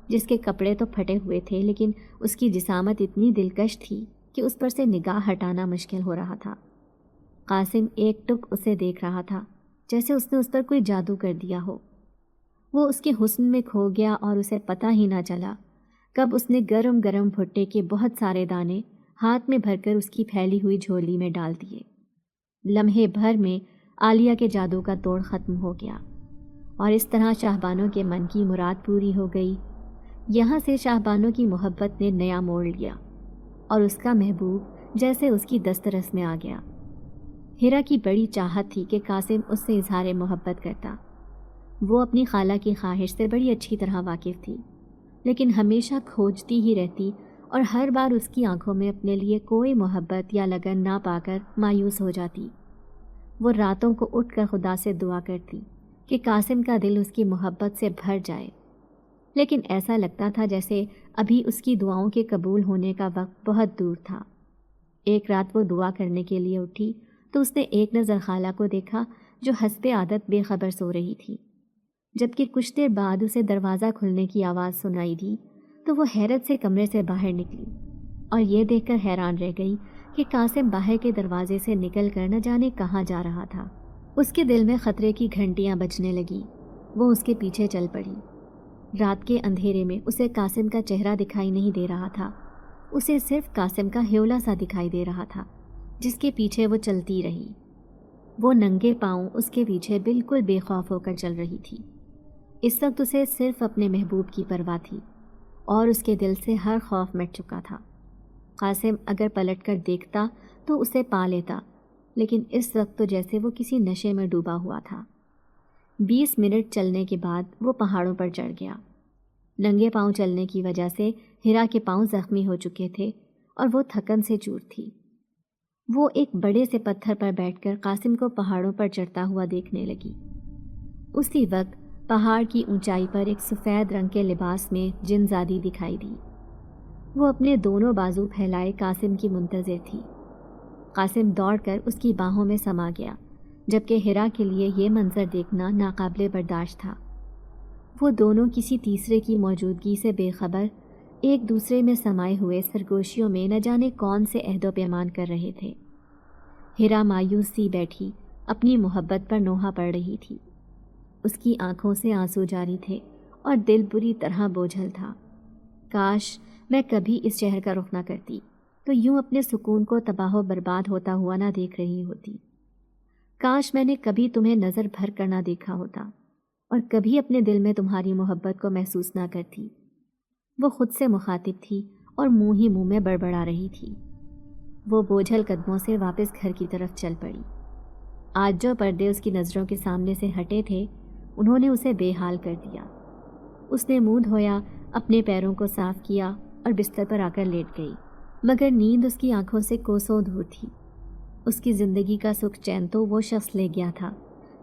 جس کے کپڑے تو پھٹے ہوئے تھے، لیکن اس کی جسامت اتنی دلکش تھی کہ اس پر سے نگاہ ہٹانا مشکل ہو رہا تھا۔ قاسم ایک ٹک اسے دیکھ رہا تھا جیسے اس نے اس پر کوئی جادو کر دیا ہو۔ وہ اس کے حسن میں کھو گیا اور اسے پتہ ہی نہ چلا کب اس نے گرم گرم بھٹے کے بہت سارے دانے ہاتھ میں بھر کر اس کی پھیلی ہوئی جھولی میں ڈال دیے۔ لمحے بھر میں عالیہ کے جادو کا توڑ ختم ہو گیا اور اس طرح شاہ بانو کے من کی مراد پوری ہو گئی۔ یہاں سے شاہ بانو کی محبت نے نیا موڑ لیا اور اس کا محبوب جیسے اس کی دسترس میں آ گیا۔ ہیرا کی بڑی چاہت تھی کہ قاسم اس سے اظہار محبت کرتا۔ وہ اپنی خالہ کی خواہش سے بڑی اچھی طرح واقف تھی، لیکن ہمیشہ کھوجتی ہی رہتی اور ہر بار اس کی آنکھوں میں اپنے لیے کوئی محبت یا لگن نہ پا کر مایوس ہو جاتی۔ وہ راتوں کو اٹھ کر خدا سے دعا کرتی کہ قاسم کا دل اس کی محبت سے بھر جائے، لیکن ایسا لگتا تھا جیسے ابھی اس کی دعاؤں کے قبول ہونے کا وقت بہت دور تھا۔ ایک رات وہ دعا کرنے کے لیے اٹھی تو اس نے ایک نظر خالہ کو دیکھا جو حسب عادت بے خبر سو رہی تھی۔ جبکہ کچھ دیر بعد اسے دروازہ کھلنے کی آواز سنائی دی تو وہ حیرت سے کمرے سے باہر نکلی اور یہ دیکھ کر حیران رہ گئی کہ قاسم باہر کے دروازے سے نکل کر نہ جانے کہاں جا رہا تھا۔ اس کے دل میں خطرے کی گھنٹیاں بجنے لگیں۔ وہ اس کے پیچھے چل پڑی۔ رات کے اندھیرے میں اسے قاسم کا چہرہ دکھائی نہیں دے رہا تھا، اسے صرف قاسم کا ہیولا سا دکھائی دے رہا تھا جس کے پیچھے وہ چلتی رہی۔ وہ ننگے پاؤں اس کے پیچھے بالکل بے خوف ہو کر چل رہی تھی۔ اس وقت اسے صرف اپنے محبوب کی پرواہ تھی اور اس کے دل سے ہر خوف مٹ چکا تھا۔ قاسم اگر پلٹ کر دیکھتا تو اسے پا لیتا، لیکن اس وقت تو جیسے وہ کسی نشے میں ڈوبا ہوا تھا۔ 20 منٹ چلنے کے بعد وہ پہاڑوں پر چڑھ گیا۔ ننگے پاؤں چلنے کی وجہ سے ہیرا کے پاؤں زخمی ہو چکے تھے اور وہ تھکن سے چور تھی۔ وہ ایک بڑے سے پتھر پر بیٹھ کر قاسم کو پہاڑوں پر چڑھتا ہوا دیکھنے لگی۔ اسی وقت پہاڑ کی اونچائی پر ایک سفید رنگ کے لباس میں جن زادی دکھائی دی۔ وہ اپنے دونوں بازو پھیلائے قاسم کی منتظر تھی۔ قاسم دوڑ کر اس کی باہوں میں سما گیا، جبکہ ہیرا کے لیے یہ منظر دیکھنا ناقابل برداشت تھا۔ وہ دونوں کسی تیسرے کی موجودگی سے بے خبر ایک دوسرے میں سمائے ہوئے سرگوشیوں میں نہ جانے کون سے عہد و پیمان کر رہے تھے۔ ہیرا مایوس سی بیٹھی اپنی محبت پر نوحہ پڑ رہی تھی۔ اس کی آنکھوں سے آنسو جاری تھے اور دل بری طرح بوجھل تھا۔ کاش میں کبھی اس شہر کا رخ نہ کرتی تو یوں اپنے سکون کو تباہ و برباد ہوتا ہوا نہ دیکھ رہی ہوتی۔ کاش میں نے کبھی تمہیں نظر بھر کر نہ دیکھا ہوتا اور کبھی اپنے دل میں تمہاری محبت کو محسوس نہ کرتی۔ وہ خود سے مخاطب تھی اور منہ ہی منہ میں بڑبڑا رہی تھی۔ وہ بوجھل قدموں سے واپس گھر کی طرف چل پڑی۔ آج جو پردے اس کی نظروں کے سامنے سے ہٹے تھے انہوں نے اسے بے حال کر دیا۔ اس نے منہ دھویا، اپنے پیروں کو صاف کیا اور بستر پر آ کر لیٹ گئی، مگر نیند اس کی آنکھوں سے کوسوں دور تھی۔ اس کی زندگی کا سکھ چین تو وہ شخص لے گیا تھا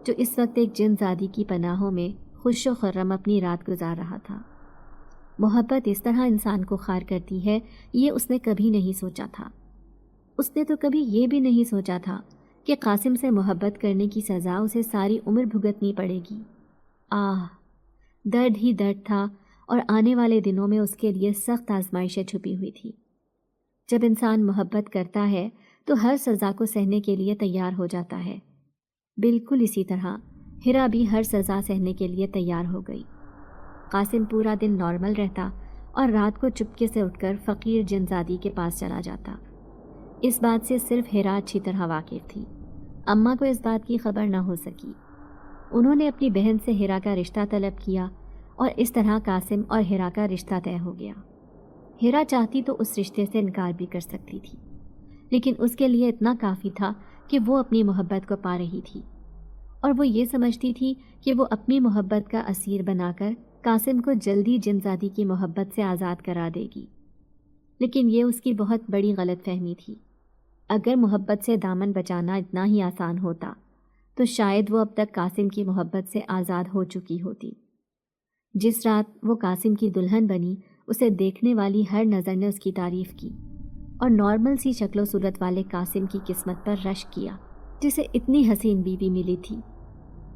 جو اس وقت ایک جن زادی کی پناہوں میں خوش و خرم اپنی رات گزار رہا تھا۔ محبت اس طرح انسان کو خار کرتی ہے یہ اس نے کبھی نہیں سوچا تھا۔ اس نے تو کبھی یہ بھی نہیں سوچا تھا کہ قاسم سے محبت کرنے کی سزا اسے ساری عمر بھگتنی پڑے گی۔ آہ، درد ہی درد تھا اور آنے والے دنوں میں اس کے لیے سخت آزمائشیں چھپی ہوئی تھی۔ جب انسان محبت کرتا ہے تو ہر سزا کو سہنے کے لیے تیار ہو جاتا ہے۔ بالکل اسی طرح ہیرا بھی ہر سزا سہنے کے لیے تیار ہو گئی۔ قاسم پورا دن نارمل رہتا اور رات کو چپکے سے اٹھ کر فقیر جنزادی کے پاس چلا جاتا۔ اس بات سے صرف ہیرا اچھی طرح واقف تھی۔ اماں کو اس بات کی خبر نہ ہو سکی۔ انہوں نے اپنی بہن سے ہیرا کا رشتہ طلب کیا اور اس طرح قاسم اور ہیرا کا رشتہ طے ہو گیا۔ ہیرا چاہتی تو اس رشتے سے انکار بھی کر سکتی تھی، لیکن اس کے لیے اتنا کافی تھا کہ وہ اپنی محبت کو پا رہی تھی، اور وہ یہ سمجھتی تھی کہ وہ اپنی محبت کا اسیر بنا کر قاسم کو جلدی جنزادی کی محبت سے آزاد کرا دے گی۔ لیکن یہ اس کی بہت بڑی غلط فہمی تھی۔ اگر محبت سے دامن بچانا اتنا ہی آسان ہوتا تو شاید وہ اب تک قاسم کی محبت سے آزاد ہو چکی ہوتی۔ جس رات وہ قاسم کی دلہن بنی اسے دیکھنے والی ہر نظر نے اس کی تعریف کی اور نارمل سی شکل و صورت والے قاسم کی قسمت پر رشک کیا جسے اتنی حسین بیوی ملی تھی۔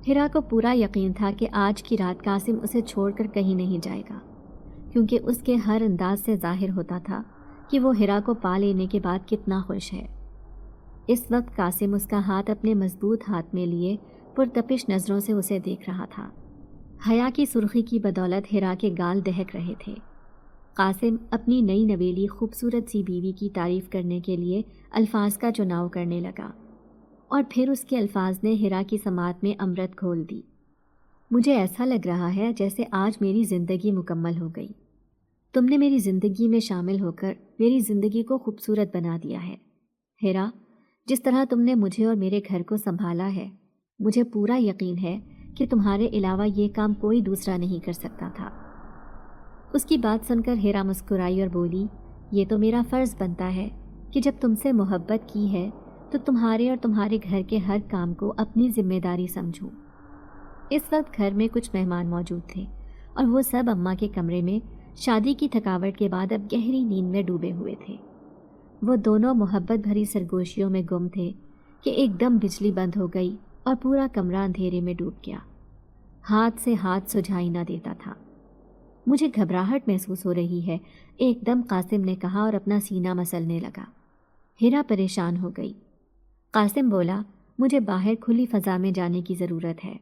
ہیرا کو پورا یقین تھا کہ آج کی رات قاسم اسے چھوڑ کر کہیں نہیں جائے گا، کیونکہ اس کے ہر انداز سے ظاہر ہوتا تھا کہ وہ ہیرا کو پا لینے کے بعد کتنا خوش ہے۔ اس وقت قاسم اس کا ہاتھ اپنے مضبوط ہاتھ میں لیے پرتپش نظروں سے اسے دیکھ رہا تھا۔ حیا کی سرخی کی بدولت ہیرا کے گال دہک رہے تھے۔ قاسم اپنی نئی نویلی خوبصورت سی بیوی کی تعریف کرنے کے لیے الفاظ کا چناؤ کرنے لگا، اور پھر اس کے الفاظ نے ہیرا کی سماعت میں امرت گھول دی۔ مجھے ایسا لگ رہا ہے جیسے آج میری زندگی مکمل ہو گئی۔ تم نے میری زندگی میں شامل ہو کر میری زندگی کو خوبصورت بنا دیا ہے۔ ہیرا، جس طرح تم نے مجھے اور میرے گھر کو سنبھالا ہے، مجھے پورا یقین ہے کہ تمہارے علاوہ یہ کام کوئی دوسرا نہیں کر سکتا تھا۔ اس کی بات سن کر ہیرا مسکرائی اور بولی، یہ تو میرا فرض بنتا ہے کہ جب تم سے محبت کی ہے تو تمہارے اور تمہارے گھر کے ہر کام کو اپنی ذمہ داری سمجھوں۔ اس وقت گھر میں کچھ مہمان موجود تھے اور وہ سب اماں کے کمرے میں شادی کی تھکاوٹ کے بعد اب گہری نیند میں ڈوبے ہوئے تھے۔ وہ دونوں محبت بھری سرگوشیوں میں گم تھے کہ ایک دم بجلی بند ہو گئی اور پورا کمرہ اندھیرے میں ڈوب گیا۔ ہاتھ سے ہاتھ سجھائی نہ دیتا تھا۔ مجھے گھبراہٹ محسوس ہو رہی ہے، ایک دم قاسم نے کہا اور اپنا سینہ مسلنے لگا۔ ہیرا پریشان ہو گئی۔ قاسم بولا، مجھے باہر کھلی فضا میں جانے کی ضرورت ہے۔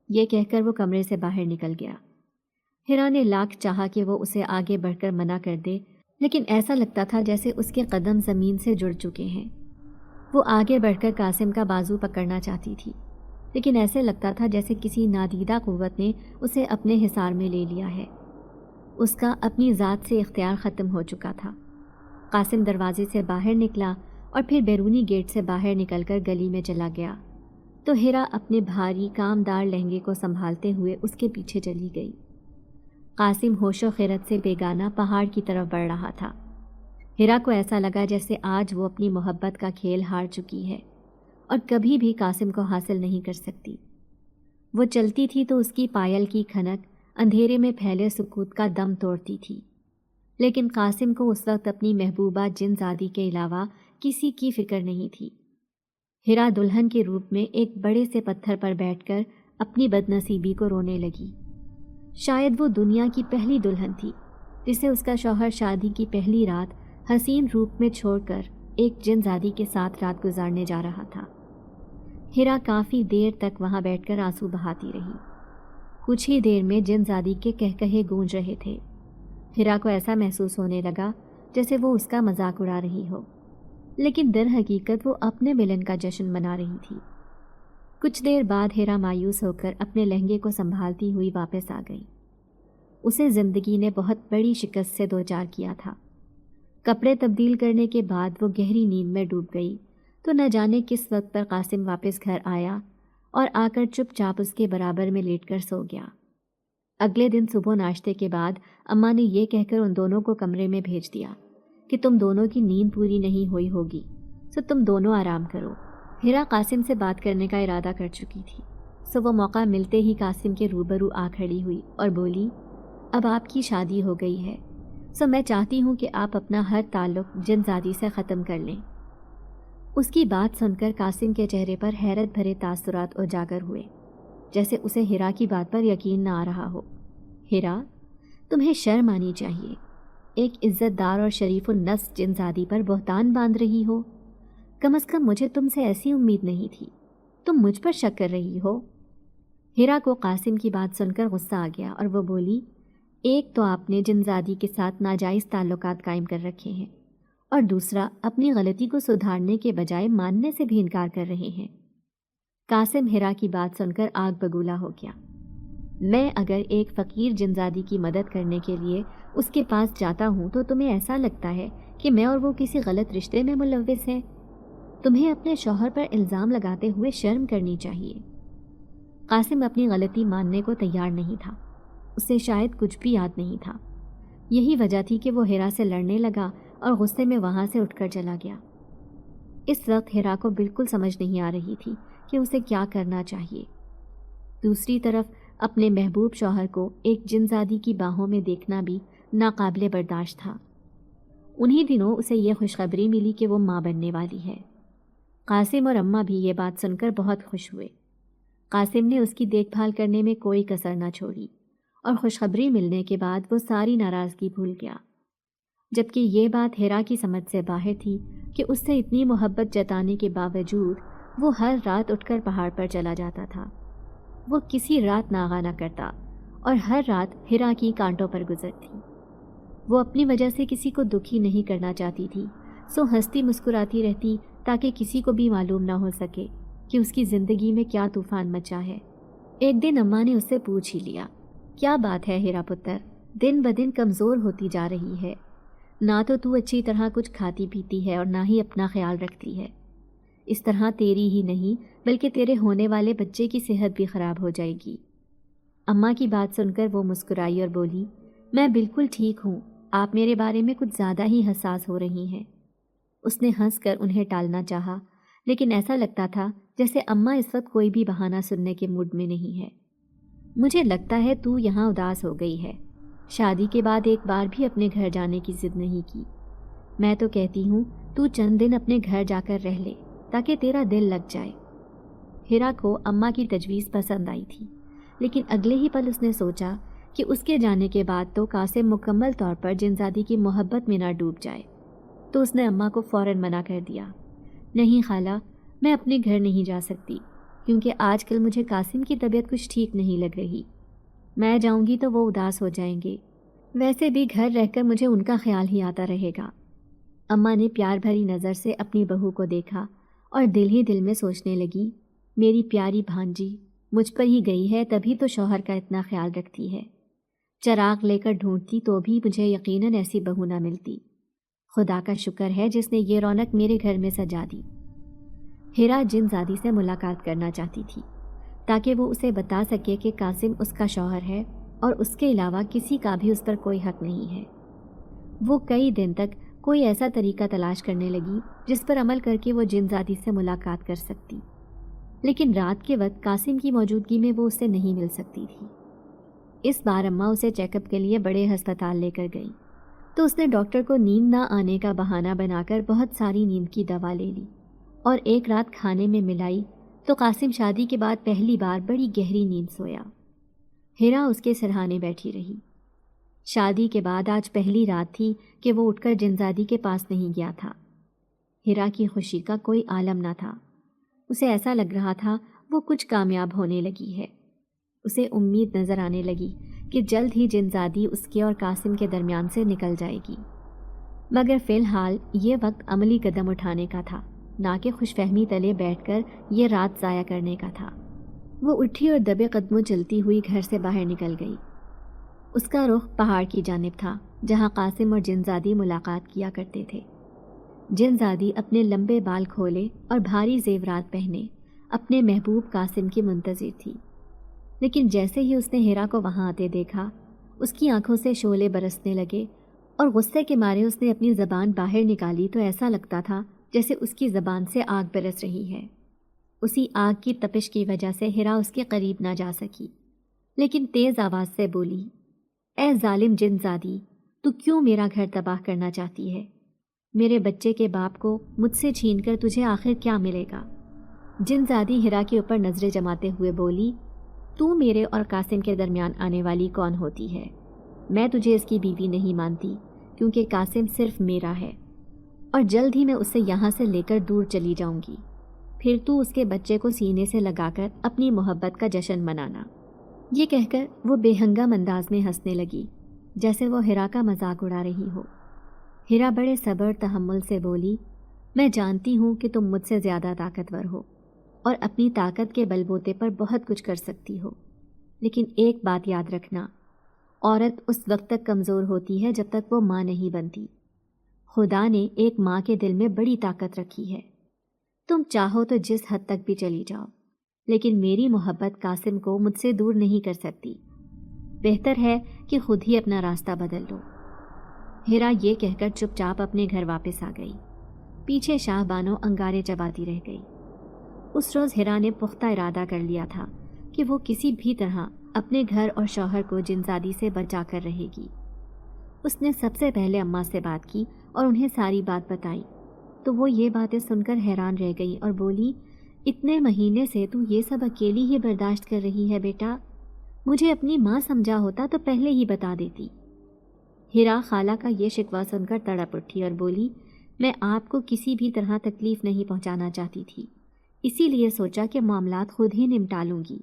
یہ کہہ کر وہ کمرے سے باہر نکل گیا۔ ہیرا نے لاکھ چاہا کہ وہ اسے آگے بڑھ کر منع کر دے، لیکن ایسا لگتا تھا جیسے اس کے قدم زمین سے جڑ چکے ہیں۔ وہ آگے بڑھ کر قاسم کا بازو پکڑنا چاہتی تھی، لیکن ایسے لگتا تھا جیسے کسی نادیدہ قوت نے اسے اپنے حصار میں لے لیا ہے۔ اس کا اپنی ذات سے اختیار ختم ہو چکا تھا۔ قاسم دروازے سے باہر نکلا اور پھر بیرونی گیٹ سے باہر نکل کر گلی میں چلا گیا تو ہیرا اپنے بھاری کامدار لہنگے کو سنبھالتے ہوئے اس کے پیچھے چلی گئی۔ قاسم ہوش و خیرت سے بیگانہ پہاڑ کی طرف بڑھ رہا تھا۔ ہیرا کو ایسا لگا جیسے آج وہ اپنی محبت کا کھیل ہار چکی ہے اور کبھی بھی قاسم کو حاصل نہیں کر سکتی۔ وہ چلتی تھی تو اس کی پائل کی کھنک اندھیرے میں پھیلے سکوت کا دم توڑتی تھی، لیکن قاسم کو اس وقت اپنی محبوبہ جن زادی کے علاوہ کسی کی فکر نہیں تھی۔ ہیرا دلہن کے روپ میں ایک بڑے سے پتھر پر بیٹھ کر اپنی بد نصیبی کو رونے لگی۔ شاید وہ دنیا کی پہلی دلہن تھی جسے اس کا شوہر شادی کی پہلی رات حسین روپ میں چھوڑ کر ایک جن زادی کے ساتھ رات گزارنے جا رہا تھا۔ ہیرا کافی دیر تک وہاں بیٹھ کر آنسو بہاتی رہی۔ کچھ ہی دیر میں جن زادی کے کہکہے گونج رہے تھے۔ ہیرا کو ایسا محسوس ہونے لگا جیسے وہ اس کا مذاق اڑا رہی ہو، لیکن در حقیقت وہ اپنے ملن کا جشن منا رہی تھی۔ کچھ دیر بعد ہیرا مایوس ہو کر اپنے لہنگے کو سنبھالتی ہوئی واپس آ گئی۔ اسے زندگی نے بہت بڑی شکست سے دوچار کیا تھا۔ کپڑے تبدیل کرنے کے بعد وہ گہری نیند میں ڈوب گئی تو نہ جانے کس وقت پر قاسم واپس گھر آیا اور آ کر چپ چاپ اس کے برابر میں لیٹ کر سو گیا۔ اگلے دن صبح ناشتے کے بعد اماں نے یہ کہہ کر ان دونوں کو کمرے میں بھیج دیا کہ تم دونوں کی نیند پوری نہیں ہوئی ہوگی، سو تم دونوں آرام کرو۔ ہیرا قاسم سے بات کرنے کا ارادہ کر چکی تھی، سو وہ موقع ملتے ہی قاسم کے روبرو آ کھڑی ہوئی اور بولی، اب آپ کی شادی ہو گئی ہے، سو میں چاہتی ہوں کہ آپ اپنا ہر تعلق جن زادی سے ختم کر لیں۔ اس کی بات سن کر قاسم کے چہرے پر حیرت بھرے تاثرات اجاگر ہوئے، جیسے اسے ہیرا کی بات پر یقین نہ آ رہا ہو۔ ہیرا، تمہیں شرم آنی چاہیے، ایک عزت دار اور شریف النفس جن زادی پر بہتان باندھ رہی ہو۔ کم از کم مجھے تم سے ایسی امید نہیں تھی، تم مجھ پر شک کر رہی ہو۔ ہیرا کو قاسم کی بات سن کر غصہ آ گیا اور وہ بولی، ایک تو آپ نے جن زادی کے ساتھ ناجائز تعلقات قائم کر رکھے ہیں، اور دوسرا اپنی غلطی کو سدھارنے کے بجائے ماننے سے بھی انکار کر رہے ہیں۔ قاسم ہیرا کی بات سن کر آگ بگولا ہو گیا۔ میں اگر ایک فقیر جن زادی کی مدد کرنے کے لیے اس کے پاس جاتا ہوں تو تمہیں ایسا لگتا ہے کہ میں اور وہ کسی غلط رشتے میں ملوث ہے؟ تمہیں اپنے شوہر پر الزام لگاتے ہوئے شرم کرنی چاہیے۔ قاسم اپنی غلطی ماننے کو تیار نہیں تھا، اسے شاید کچھ بھی یاد نہیں تھا۔ یہی وجہ تھی کہ وہ ہیرا سے لڑنے لگا اور غصے میں وہاں سے اٹھ کر چلا گیا۔ اس وقت ہیرا کو بالکل سمجھ نہیں آ رہی تھی کہ اسے کیا کرنا چاہیے۔ دوسری طرف اپنے محبوب شوہر کو ایک جن زادی کی باہوں میں دیکھنا بھی ناقابل برداشت تھا۔ انہی دنوں اسے یہ خوشخبری ملی کہ وہ ماں بننے والی ہے۔ قاسم اور اماں بھی یہ بات سن کر بہت خوش ہوئے۔ قاسم نے اس کی دیکھ بھال کرنے میں کوئی کسر نہ چھوڑی اور خوشخبری ملنے کے بعد وہ ساری ناراضگی بھول گیا، جبکہ یہ بات ہیرا کی سمجھ سے باہر تھی کہ اس سے اتنی محبت جتانے کے باوجود وہ ہر رات اٹھ کر پہاڑ پر چلا جاتا تھا۔ وہ کسی رات ناغہ نہ کرتا اور ہر رات ہیرا کی کانٹوں پر گزرتی۔ وہ اپنی وجہ سے کسی کو دکھی نہیں کرنا چاہتی تھی، سو ہنستی مسکراتی رہتی تاکہ کسی کو بھی معلوم نہ ہو سکے کہ اس کی زندگی میں کیا طوفان مچا ہے۔ ایک دن اماں نے اس سے پوچھ ہی لیا، کیا بات ہے ہیرا پتر، دن بدن کمزور ہوتی جا رہی ہے، نہ تو اچھی طرح کچھ کھاتی پیتی ہے اور نہ ہی اپنا خیال رکھتی ہے۔ اس طرح تیری ہی نہیں بلکہ تیرے ہونے والے بچے کی صحت بھی خراب ہو جائے گی۔ اماں کی بات سن کر وہ مسکرائی اور بولی، میں بالکل ٹھیک ہوں، آپ میرے بارے میں کچھ زیادہ ہی حساس ہو رہی ہیں۔ اس نے ہنس کر انہیں ٹالنا چاہا، لیکن ایسا لگتا تھا جیسے اماں اس وقت کوئی بھی بہانہ سننے کے موڈ میں نہیں ہے۔ مجھے لگتا ہے تو یہاں اداس ہو گئی ہے، شادی کے بعد ایک بار بھی اپنے گھر جانے کی ضد نہیں کی۔ میں تو کہتی ہوں تو چند دن اپنے گھر جا کر رہ لے تاکہ تیرا دل لگ جائے۔ ہیرا کو اماں کی تجویز پسند آئی تھی، لیکن اگلے ہی پل اس نے سوچا کہ اس کے جانے کے بعد تو قاسم مکمل طور پر جن زادی کی محبت میں نہ ڈوب جائے، تو اس نے اماں کو فوراً منع کر دیا، نہیں خالہ، میں اپنے گھر نہیں جا سکتی کیونکہ آج کل مجھے قاسم کی طبیعت کچھ ٹھیک نہیں لگ رہی۔ میں جاؤں گی تو وہ اداس ہو جائیں گے، ویسے بھی گھر رہ کر مجھے ان کا خیال ہی آتا رہے گا۔ اماں نے پیار بھری نظر سے اپنی بہو کو دیکھا اور دل ہی دل میں سوچنے لگی، میری پیاری بھانجی مجھ پر ہی گئی ہے تبھی تو شوہر کا اتنا خیال رکھتی ہے۔ چراغ لے کر ڈھونڈتی تو بھی مجھے یقیناً ایسی بہو نہ ملتی۔ خدا کا شکر ہے جس نے یہ رونق میرے گھر میں سجا دی۔ ہیرا جن زادی سے ملاقات کرنا چاہتی تھی تاکہ وہ اسے بتا سکے کہ قاسم اس کا شوہر ہے اور اس کے علاوہ کسی کا بھی اس پر کوئی حق نہیں ہے۔ وہ کئی دن تک کوئی ایسا طریقہ تلاش کرنے لگی جس پر عمل کر کے وہ جن زادی سے ملاقات کر سکتی، لیکن رات کے وقت قاسم کی موجودگی میں وہ اسے نہیں مل سکتی تھی۔ اس بار اماں اسے چیک اپ کے لیے بڑے ہسپتال لے کر گئی تو اس نے ڈاکٹر کو نیند نہ آنے کا بہانہ بنا کر بہت ساری نیند کی دوا لے لی اور ایک رات کھانے میں ملائی تو قاسم شادی کے بعد پہلی بار بڑی گہری نیند سویا۔ ہیرا اس کے سرہانے بیٹھی رہی۔ شادی کے بعد آج پہلی رات تھی کہ وہ اٹھ کر جنزادی کے پاس نہیں گیا تھا۔ ہیرا کی خوشی کا کوئی عالم نہ تھا۔ اسے ایسا لگ رہا تھا وہ کچھ کامیاب ہونے لگی ہے۔ اسے امید نظر آنے لگی کہ جلد ہی جنزادی اس کے اور قاسم کے درمیان سے نکل جائے گی، مگر فی الحال یہ وقت عملی قدم اٹھانے کا تھا، نہ کہ خوش فہمی تلے بیٹھ کر یہ رات ضائع کرنے کا تھا۔ وہ اٹھی اور دبے قدموں چلتی ہوئی گھر سے باہر نکل گئی۔ اس کا رخ پہاڑ کی جانب تھا جہاں قاسم اور جنزادی ملاقات کیا کرتے تھے۔ جنزادی اپنے لمبے بال کھولے اور بھاری زیورات پہنے اپنے محبوب قاسم کی منتظر تھی، لیکن جیسے ہی اس نے ہیرا کو وہاں آتے دیکھا اس کی آنکھوں سے شعلے برسنے لگے اور غصے کے مارے اس نے اپنی زبان باہر نکالی تو ایسا لگتا تھا جیسے اس کی زبان سے آگ برس رہی ہے۔ اسی آگ کی تپش کی وجہ سے ہیرا اس کے قریب نہ جا سکی، لیکن تیز آواز سے بولی، اے ظالم جنزادی، تو کیوں میرا گھر تباہ کرنا چاہتی ہے؟ میرے بچے کے باپ کو مجھ سے چھین کر تجھے آخر کیا ملے گا؟ جنزادی ہیرا کے اوپر نظریں جماتے ہوئے بولی، تو میرے اور قاسم کے درمیان آنے والی کون ہوتی ہے؟ میں تجھے اس کی بیوی نہیں مانتی کیونکہ قاسم صرف میرا ہے، اور جلد ہی میں اسے یہاں سے لے کر دور چلی جاؤں گی، پھر تو اس کے بچے کو سینے سے لگا کر اپنی محبت کا جشن منانا۔ یہ کہہ کر وہ بے ہنگم انداز میں ہنسنے لگی جیسے وہ ہیرا کا مذاق اڑا رہی ہو۔ ہیرا بڑے صبر تحمل سے بولی، میں جانتی ہوں کہ تم مجھ سے زیادہ طاقتور ہو اور اپنی طاقت کے بل بوتے پر بہت کچھ کر سکتی ہو، لیکن ایک بات یاد رکھنا، عورت اس وقت تک کمزور ہوتی ہے جب تک وہ ماں نہیں بنتی۔ خدا نے ایک ماں کے دل میں بڑی طاقت رکھی ہے۔ تم چاہو تو جس حد تک بھی چلی جاؤ، لیکن میری محبت قاسم کو مجھ سے دور نہیں کر سکتی۔ بہتر ہے کہ خود ہی اپنا راستہ بدل لو۔ ہیرا یہ کہہ کر چپ چاپ اپنے گھر واپس آ گئی۔ پیچھے شاہ بانو انگارے چباتی رہ گئی۔ اس روز ہیرا نے پختہ ارادہ کر لیا تھا کہ وہ کسی بھی طرح اپنے گھر اور شوہر کو جنزادی سے بچا کر رہے گی۔ اس نے سب سے پہلے اماں سے بات کی اور انہیں ساری بات بتائی تو وہ یہ باتیں سن کر حیران رہ گئی اور بولی، اتنے مہینے سے تو یہ سب اکیلی ہی برداشت کر رہی ہے بیٹا، مجھے اپنی ماں سمجھا ہوتا تو پہلے ہی بتا دیتی۔ ہیرا خالہ کا یہ شکوہ سن کر تڑپ اٹھی اور بولی، میں آپ کو کسی بھی طرح تکلیف نہیں پہنچانا چاہتی تھی، اسی لیے سوچا کہ معاملات خود ہی نمٹا لوں گی،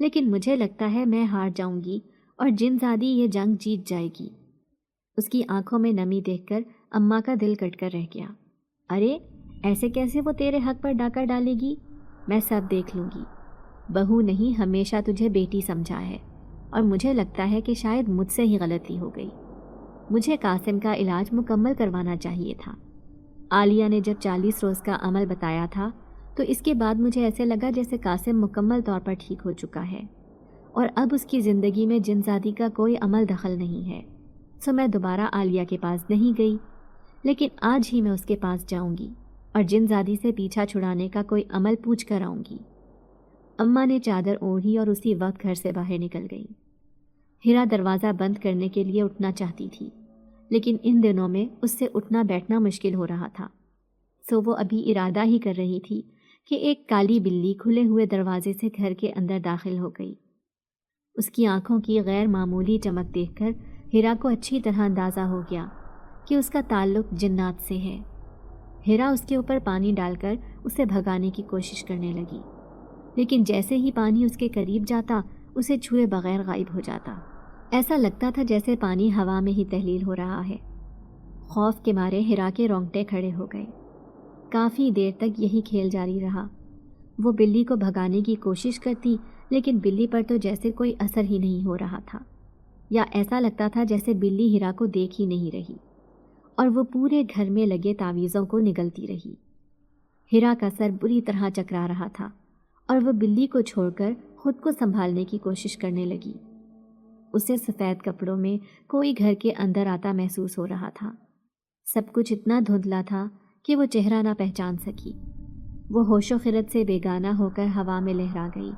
لیکن مجھے لگتا ہے میں ہار جاؤں گی اور جنزادی یہ جنگ جیت جائے گی۔ اس کی آنکھوں میں نمی دیکھ کر اماں کا دل کٹ کر رہ گیا۔ ارے ایسے کیسے وہ تیرے حق پر ڈاکہ ڈالے گی؟ میں سب دیکھ لوں گی۔ بہو نہیں، ہمیشہ تجھے بیٹی سمجھا ہے، اور مجھے لگتا ہے کہ شاید مجھ سے ہی غلطی ہو گئی۔ مجھے قاسم کا علاج مکمل کروانا چاہیے تھا۔ عالیہ نے جب 40 روز کا عمل بتایا تھا تو اس کے بعد مجھے ایسے لگا جیسے قاسم مکمل طور پر ٹھیک ہو چکا ہے اور اب اس کی زندگی میں جنزادی کا کوئی عمل دخل نہیں ہے، سو میں دوبارہ عالیہ کے پاس نہیں گئی، لیکن آج ہی میں اس کے پاس جاؤں گی اور جنزادی سے پیچھا چھڑانے کا کوئی عمل پوچھ کر آؤں گی۔ اماں نے چادر اوڑھی اور اسی وقت گھر سے باہر نکل گئی۔ ہیرا دروازہ بند کرنے کے لیے اٹھنا چاہتی تھی، لیکن ان دنوں میں اس سے اٹھنا بیٹھنا مشکل ہو رہا تھا، سو وہ ابھی ارادہ ہی کر رہی تھی کہ ایک کالی بلی کھلے ہوئے دروازے سے گھر کے اندر داخل ہو گئی۔ اس کی آنکھوں کی غیر معمولی چمک دیکھ کر ہیرا کو اچھی طرح اندازہ ہو گیا کہ اس کا تعلق جنات سے ہے۔ ہیرا اس کے اوپر پانی ڈال کر اسے بھگانے کی کوشش کرنے لگی، لیکن جیسے ہی پانی اس کے قریب جاتا اسے چھوئے بغیر غائب ہو جاتا۔ ایسا لگتا تھا جیسے پانی ہوا میں ہی تحلیل ہو رہا ہے۔ خوف کے مارے ہیرا کے رونگٹے کھڑے ہو گئے۔ کافی دیر تک یہی کھیل جاری رہا۔ وہ بلی کو بھگانے کی کوشش کرتی، لیکن بلی پر تو جیسے کوئی اثر ہی نہیں ہو رہا تھا۔ یا ایسا لگتا تھا جیسے بلی ہیرا کو دیکھ ہی نہیں رہی اور وہ پورے گھر میں لگے تعویذوں کو نگلتی رہی۔ ہیرا کا سر بری طرح چکرا رہا تھا اور وہ بلی کو چھوڑ کر خود کو سنبھالنے کی کوشش کرنے لگی۔ اسے سفید کپڑوں میں کوئی گھر کے اندر آتا محسوس ہو رہا تھا۔ سب کچھ اتنا دھندلا تھا کہ وہ چہرہ نہ پہچان سکی۔ وہ ہوش و خرد سے بیگانہ ہو کر ہوا میں لہرا گئی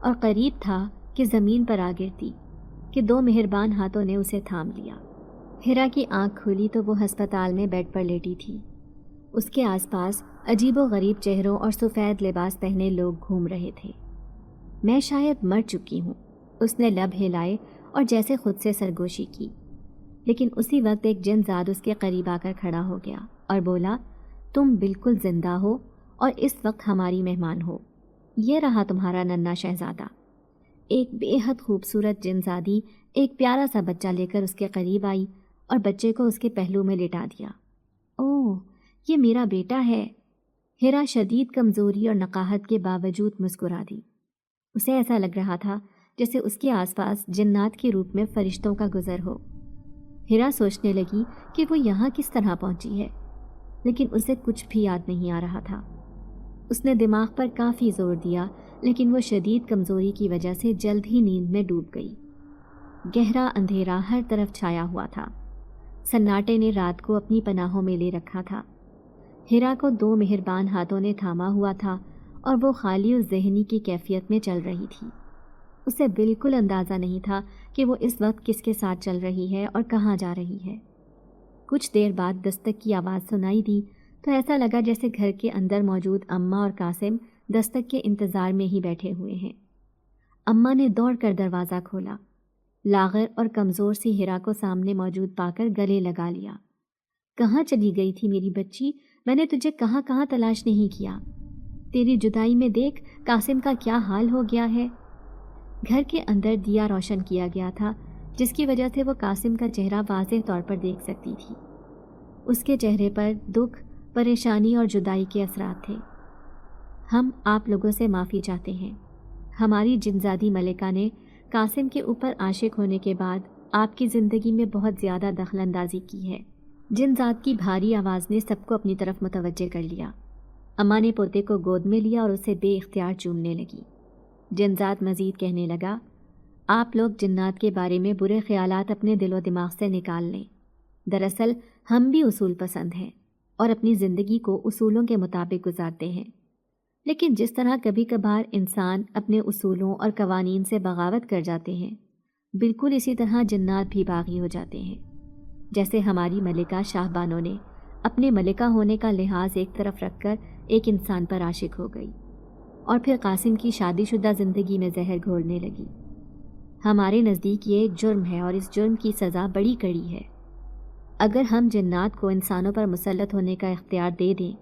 اور قریب تھا کہ زمین پر آ گرتی کہ دو مہربان ہاتھوں نے اسے تھام لیا۔ ہیرا کی آنکھ کھولی تو وہ ہسپتال میں بیڈ پر لیٹی تھی۔ اس کے آس پاس عجیب و غریب چہروں اور سفید لباس پہنے لوگ گھوم رہے تھے۔ میں شاید مر چکی ہوں، اس نے لب ہلائے اور جیسے خود سے سرگوشی کی، لیکن اسی وقت ایک جن زاد اس کے قریب آ کر کھڑا ہو گیا اور بولا، تم بالکل زندہ ہو اور اس وقت ہماری مہمان ہو۔ یہ رہا تمہارا ننھا شہزادہ۔ ایک بے حد خوبصورت جن زادی ایک پیارا سا بچہ لے کر اس کے قریب آئی اور بچے کو اس کے پہلو میں لٹا دیا۔ اوہ، یہ میرا بیٹا ہے۔ ہیرا شدید کمزوری اور نقاہت کے باوجود مسکرا دی۔ اسے ایسا لگ رہا تھا جیسے اس کے آس پاس جنات کے روپ میں فرشتوں کا گزر ہو۔ ہیرا سوچنے لگی کہ وہ یہاں کس طرح پہنچی ہے، لیکن اسے کچھ بھی یاد نہیں آ رہا تھا۔ اس نے دماغ پر کافی زور دیا، لیکن وہ شدید کمزوری کی وجہ سے جلد ہی نیند میں ڈوب گئی۔ گہرا اندھیرا ہر طرف چھایا ہوا تھا۔ سناٹے نے رات کو اپنی پناہوں میں لے رکھا تھا۔ ہیرا کو دو مہربان ہاتھوں نے تھاما ہوا تھا اور وہ خالی و ذہنی کی کیفیت میں چل رہی تھی۔ اسے بالکل اندازہ نہیں تھا کہ وہ اس وقت کس کے ساتھ چل رہی ہے اور کہاں جا رہی ہے۔ کچھ دیر بعد دستک کی آواز سنائی دی تو ایسا لگا جیسے گھر کے اندر موجود اماں اور قاسم دستک کے انتظار میں ہی بیٹھے ہوئے ہیں۔ اماں نے دوڑ کر دروازہ کھولا۔ لاغر اور کمزور سی ہیرا کو سامنے موجود پا کر گلے لگا لیا۔ کہاں چلی گئی تھی میری بچی؟ میں نے تجھے کہاں کہاں تلاش نہیں کیا۔ تیری جدائی میں دیکھ قاسم کا کیا حال ہو گیا ہے۔ گھر کے اندر دیا روشن کیا گیا تھا، جس کی وجہ سے وہ قاسم کا چہرہ واضح طور پر دیکھ سکتی تھی۔ اس کے چہرے پر دکھ، پریشانی اور جدائی کے اثرات تھے۔ ہم آپ لوگوں سے معافی چاہتے ہیں۔ ہماری جنزادی ملکہ نے قاسم کے اوپر عاشق ہونے کے بعد آپ کی زندگی میں بہت زیادہ دخل اندازی کی ہے۔ جنزاد کی بھاری آواز نے سب کو اپنی طرف متوجہ کر لیا۔ اماں نے پوتے کو گود میں لیا اور اسے بے اختیار چومنے لگی۔ جنزاد مزید کہنے لگا، آپ لوگ جنات کے بارے میں برے خیالات اپنے دل و دماغ سے نکال لیں۔ دراصل ہم بھی اصول پسند ہیں اور اپنی زندگی کو اصولوں کے مطابق گزارتے ہیں، لیکن جس طرح کبھی کبھار انسان اپنے اصولوں اور قوانین سے بغاوت کر جاتے ہیں، بالکل اسی طرح جنات بھی باغی ہو جاتے ہیں۔ جیسے ہماری ملکہ شاہ بانو نے اپنے ملکہ ہونے کا لحاظ ایک طرف رکھ کر ایک انسان پر عاشق ہو گئی اور پھر قاسم کی شادی شدہ زندگی میں زہر گھولنے لگی۔ ہمارے نزدیک یہ ایک جرم ہے اور اس جرم کی سزا بڑی کڑی ہے۔ اگر ہم جنات کو انسانوں پر مسلط ہونے کا اختیار دے دیں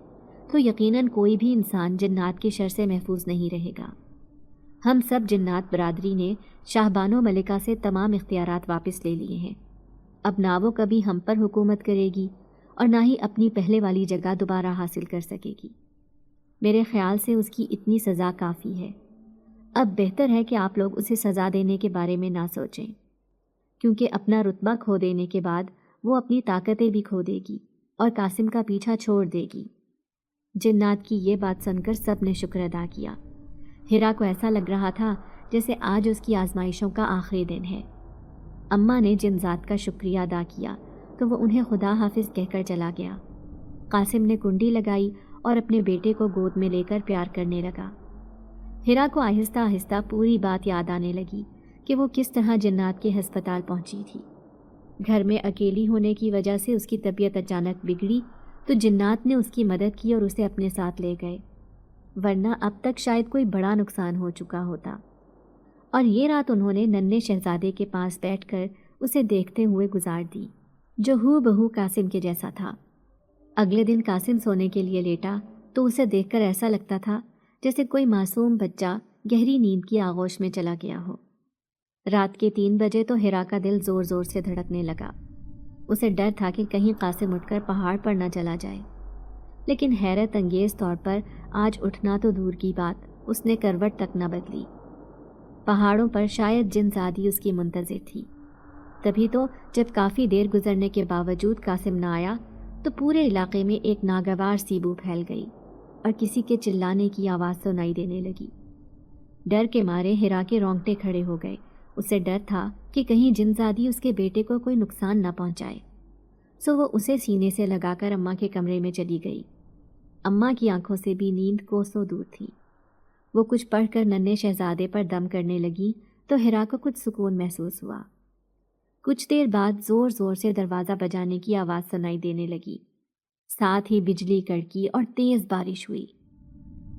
تو یقیناً کوئی بھی انسان جنات کی شر سے محفوظ نہیں رہے گا۔ ہم سب جنات برادری نے شاہ بانو ملکہ سے تمام اختیارات واپس لے لیے ہیں۔ اب نہ وہ کبھی ہم پر حکومت کرے گی اور نہ ہی اپنی پہلے والی جگہ دوبارہ حاصل کر سکے گی۔ میرے خیال سے اس کی اتنی سزا کافی ہے۔ اب بہتر ہے کہ آپ لوگ اسے سزا دینے کے بارے میں نہ سوچیں، کیونکہ اپنا رتبہ کھو دینے کے بعد وہ اپنی طاقتیں بھی کھو دے گی اور قاسم کا پیچھا چھوڑ دے گی۔ جنات کی یہ بات سن کر سب نے شکر ادا کیا۔ ہیرا کو ایسا لگ رہا تھا جیسے آج اس کی آزمائشوں کا آخری دن ہے۔ اماں نے جنزاد کا شکریہ ادا کیا تو وہ انہیں خدا حافظ کہہ کر چلا گیا۔ قاسم نے کنڈی لگائی اور اپنے بیٹے کو گود میں لے کر پیار کرنے لگا۔ ہیرا کو آہستہ آہستہ پوری بات یاد آنے لگی کہ وہ کس طرح جنات کے ہسپتال پہنچی تھی۔ گھر میں اکیلی ہونے کی وجہ سے اس کی طبیعت اچانک بگڑی تو جنات نے اس کی مدد کی اور اسے اپنے ساتھ لے گئے، ورنہ اب تک شاید کوئی بڑا نقصان ہو چکا ہوتا۔ اور یہ رات انہوں نے ننھے شہزادے کے پاس بیٹھ کر اسے دیکھتے ہوئے گزار دی، جو ہو بہو قاسم کے جیسا تھا۔ اگلے دن قاسم سونے کے لیے لیٹا تو اسے دیکھ کر ایسا لگتا تھا جیسے کوئی معصوم بچہ گہری نیند کی آغوش میں چلا گیا ہو۔ رات کے 3 بجے تو ہیرا کا دل زور زور سے دھڑکنے لگا۔ اسے ڈر تھا کہ کہیں قاسم اٹھ کر پہاڑ پر نہ چلا جائے، لیکن حیرت انگیز طور پر آج اٹھنا تو دور کی بات، اس نے کروٹ تک نہ بدلی۔ پہاڑوں پر شاید جن زادی اس کی منتظر تھی۔ تبھی تو جب کافی دیر گزرنے کے باوجود قاسم نہ آیا تو پورے علاقے میں ایک ناگوار سی بو پھیل گئی اور کسی کے چلانے کی آواز سنائی دینے لگی۔ ڈر کے مارے ہیرا کے رونگٹے کھڑے ہو گئے۔ اسے ڈر تھا کہ کہیں جنزادی اس کے بیٹے کو کوئی نقصان نہ پہنچائے، سو وہ اسے سینے سے لگا کر اماں کے کمرے میں چلی گئی۔ اماں کی آنکھوں سے بھی نیند کوسوں دور تھی۔ وہ کچھ پڑھ کر ننھے شہزادے پر دم کرنے لگی تو ہیرا کو کچھ سکون محسوس ہوا۔ کچھ دیر بعد زور زور سے دروازہ بجانے کی آواز سنائی دینے لگی، ساتھ ہی بجلی کڑکی اور تیز بارش ہوئی۔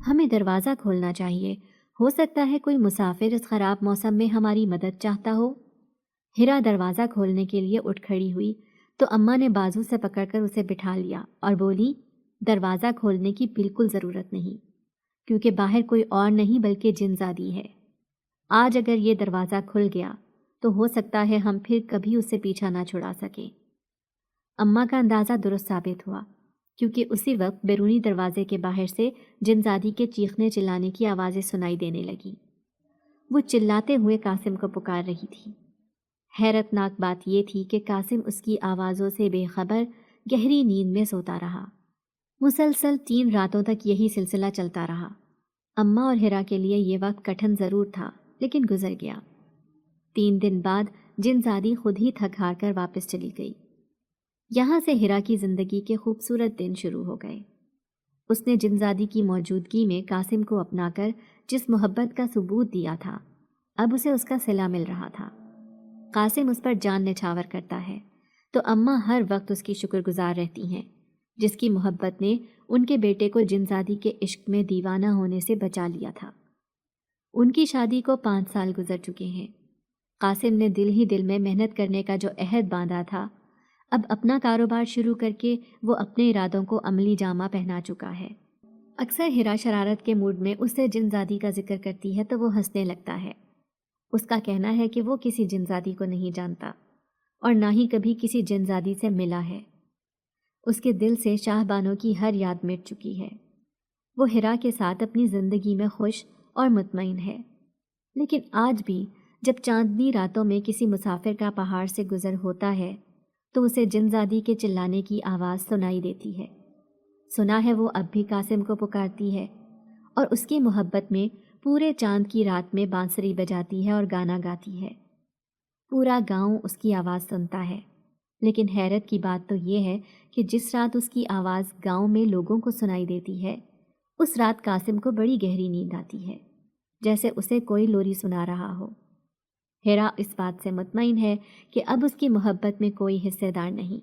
ہمیں دروازہ کھولنا چاہیے، ہو سکتا ہے کوئی مسافر اس خراب موسم میں ہماری مدد چاہتا ہو۔ ہیرا دروازہ کھولنے کے لیے اٹھ کھڑی ہوئی تو اماں نے بازو سے پکڑ کر اسے بٹھا لیا اور بولی، دروازہ کھولنے کی بالکل ضرورت نہیں، کیونکہ باہر کوئی اور نہیں بلکہ جنزادی ہے۔ آج اگر یہ دروازہ کھل گیا تو ہو سکتا ہے ہم پھر کبھی اس سے پیچھا نہ چھڑا سکیں۔ اماں کا اندازہ درست ثابت ہوا، کیونکہ اسی وقت بیرونی دروازے کے باہر سے جنزادی کے چیخنے چلانے کی آوازیں سنائی دینے لگیں۔ وہ چلاتے ہوئے قاسم کو پکار رہی تھی۔ حیرت ناک بات یہ تھی کہ قاسم اس کی آوازوں سے بے خبر گہری نیند میں سوتا رہا۔ مسلسل 3 راتوں تک یہی سلسلہ چلتا رہا۔ اماں اور ہیرا کے لیے یہ وقت کٹھن ضرور تھا، لیکن گزر گیا۔ 3 دن بعد جنزادی خود ہی تھک ہار کر واپس چلی گئی۔ یہاں سے ہیرا کی زندگی کے خوبصورت دن شروع ہو گئے۔ اس نے جنزادی کی موجودگی میں قاسم کو اپنا کر جس محبت کا ثبوت دیا تھا، اب اسے اس کا صلہ مل رہا تھا۔ قاسم اس پر جان نچھاور کرتا ہے تو اماں ہر وقت اس کی شکر گزار رہتی ہیں، جس کی محبت نے ان کے بیٹے کو جنزادی کے عشق میں دیوانہ ہونے سے بچا لیا تھا۔ ان کی شادی کو 5 سال گزر چکے ہیں۔ قاسم نے دل ہی دل میں محنت کرنے کا جو عہد باندھا تھا، اب اپنا کاروبار شروع کر کے وہ اپنے ارادوں کو عملی جامہ پہنا چکا ہے۔ اکثر ہیرا شرارت کے موڈ میں اس سے جنزادی کا ذکر کرتی ہے تو وہ ہنسنے لگتا ہے۔ اس کا کہنا ہے کہ وہ کسی جنزادی کو نہیں جانتا اور نہ ہی کبھی کسی جنزادی سے ملا ہے۔ اس کے دل سے شاہ بانوں کی ہر یاد مٹ چکی ہے۔ وہ ہیرا کے ساتھ اپنی زندگی میں خوش اور مطمئن ہے، لیکن آج بھی جب چاندنی راتوں میں کسی مسافر کا پہاڑ سے گزر ہوتا ہے تو اسے جنزادی کے چلانے کی آواز سنائی دیتی ہے۔ سنا ہے وہ اب بھی قاسم کو پکارتی ہے اور اس کی محبت میں پورے چاند کی رات میں بانسری بجاتی ہے اور گانا گاتی ہے۔ پورا گاؤں اس کی آواز سنتا ہے، لیکن حیرت کی بات تو یہ ہے کہ جس رات اس کی آواز گاؤں میں لوگوں کو سنائی دیتی ہے، اس رات قاسم کو بڑی گہری نیند آتی ہے، جیسے اسے کوئی لوری سنا رہا ہو۔ ہیرا اس بات سے مطمئن ہے کہ اب اس کی محبت میں کوئی حصے دار نہیں،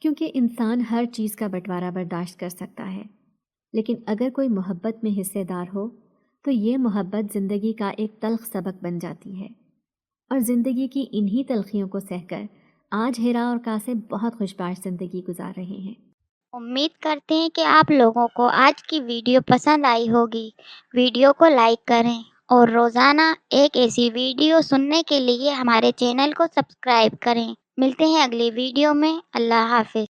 کیونکہ انسان ہر چیز کا بٹوارا برداشت کر سکتا ہے، لیکن اگر کوئی محبت میں حصے دار ہو تو یہ محبت زندگی کا ایک تلخ سبق بن جاتی ہے، اور زندگی کی انہی تلخیوں کو سہ کر آج ہیرا اور قاسم بہت خوشباش زندگی گزار رہے ہیں۔ امید کرتے ہیں کہ آپ لوگوں کو آج کی ویڈیو پسند آئی ہوگی۔ ویڈیو کو لائک کریں اور روزانہ ایک ایسی ویڈیو سننے کے لیے ہمارے چینل کو سبسکرائب کریں۔ ملتے ہیں اگلی ویڈیو میں۔ اللہ حافظ۔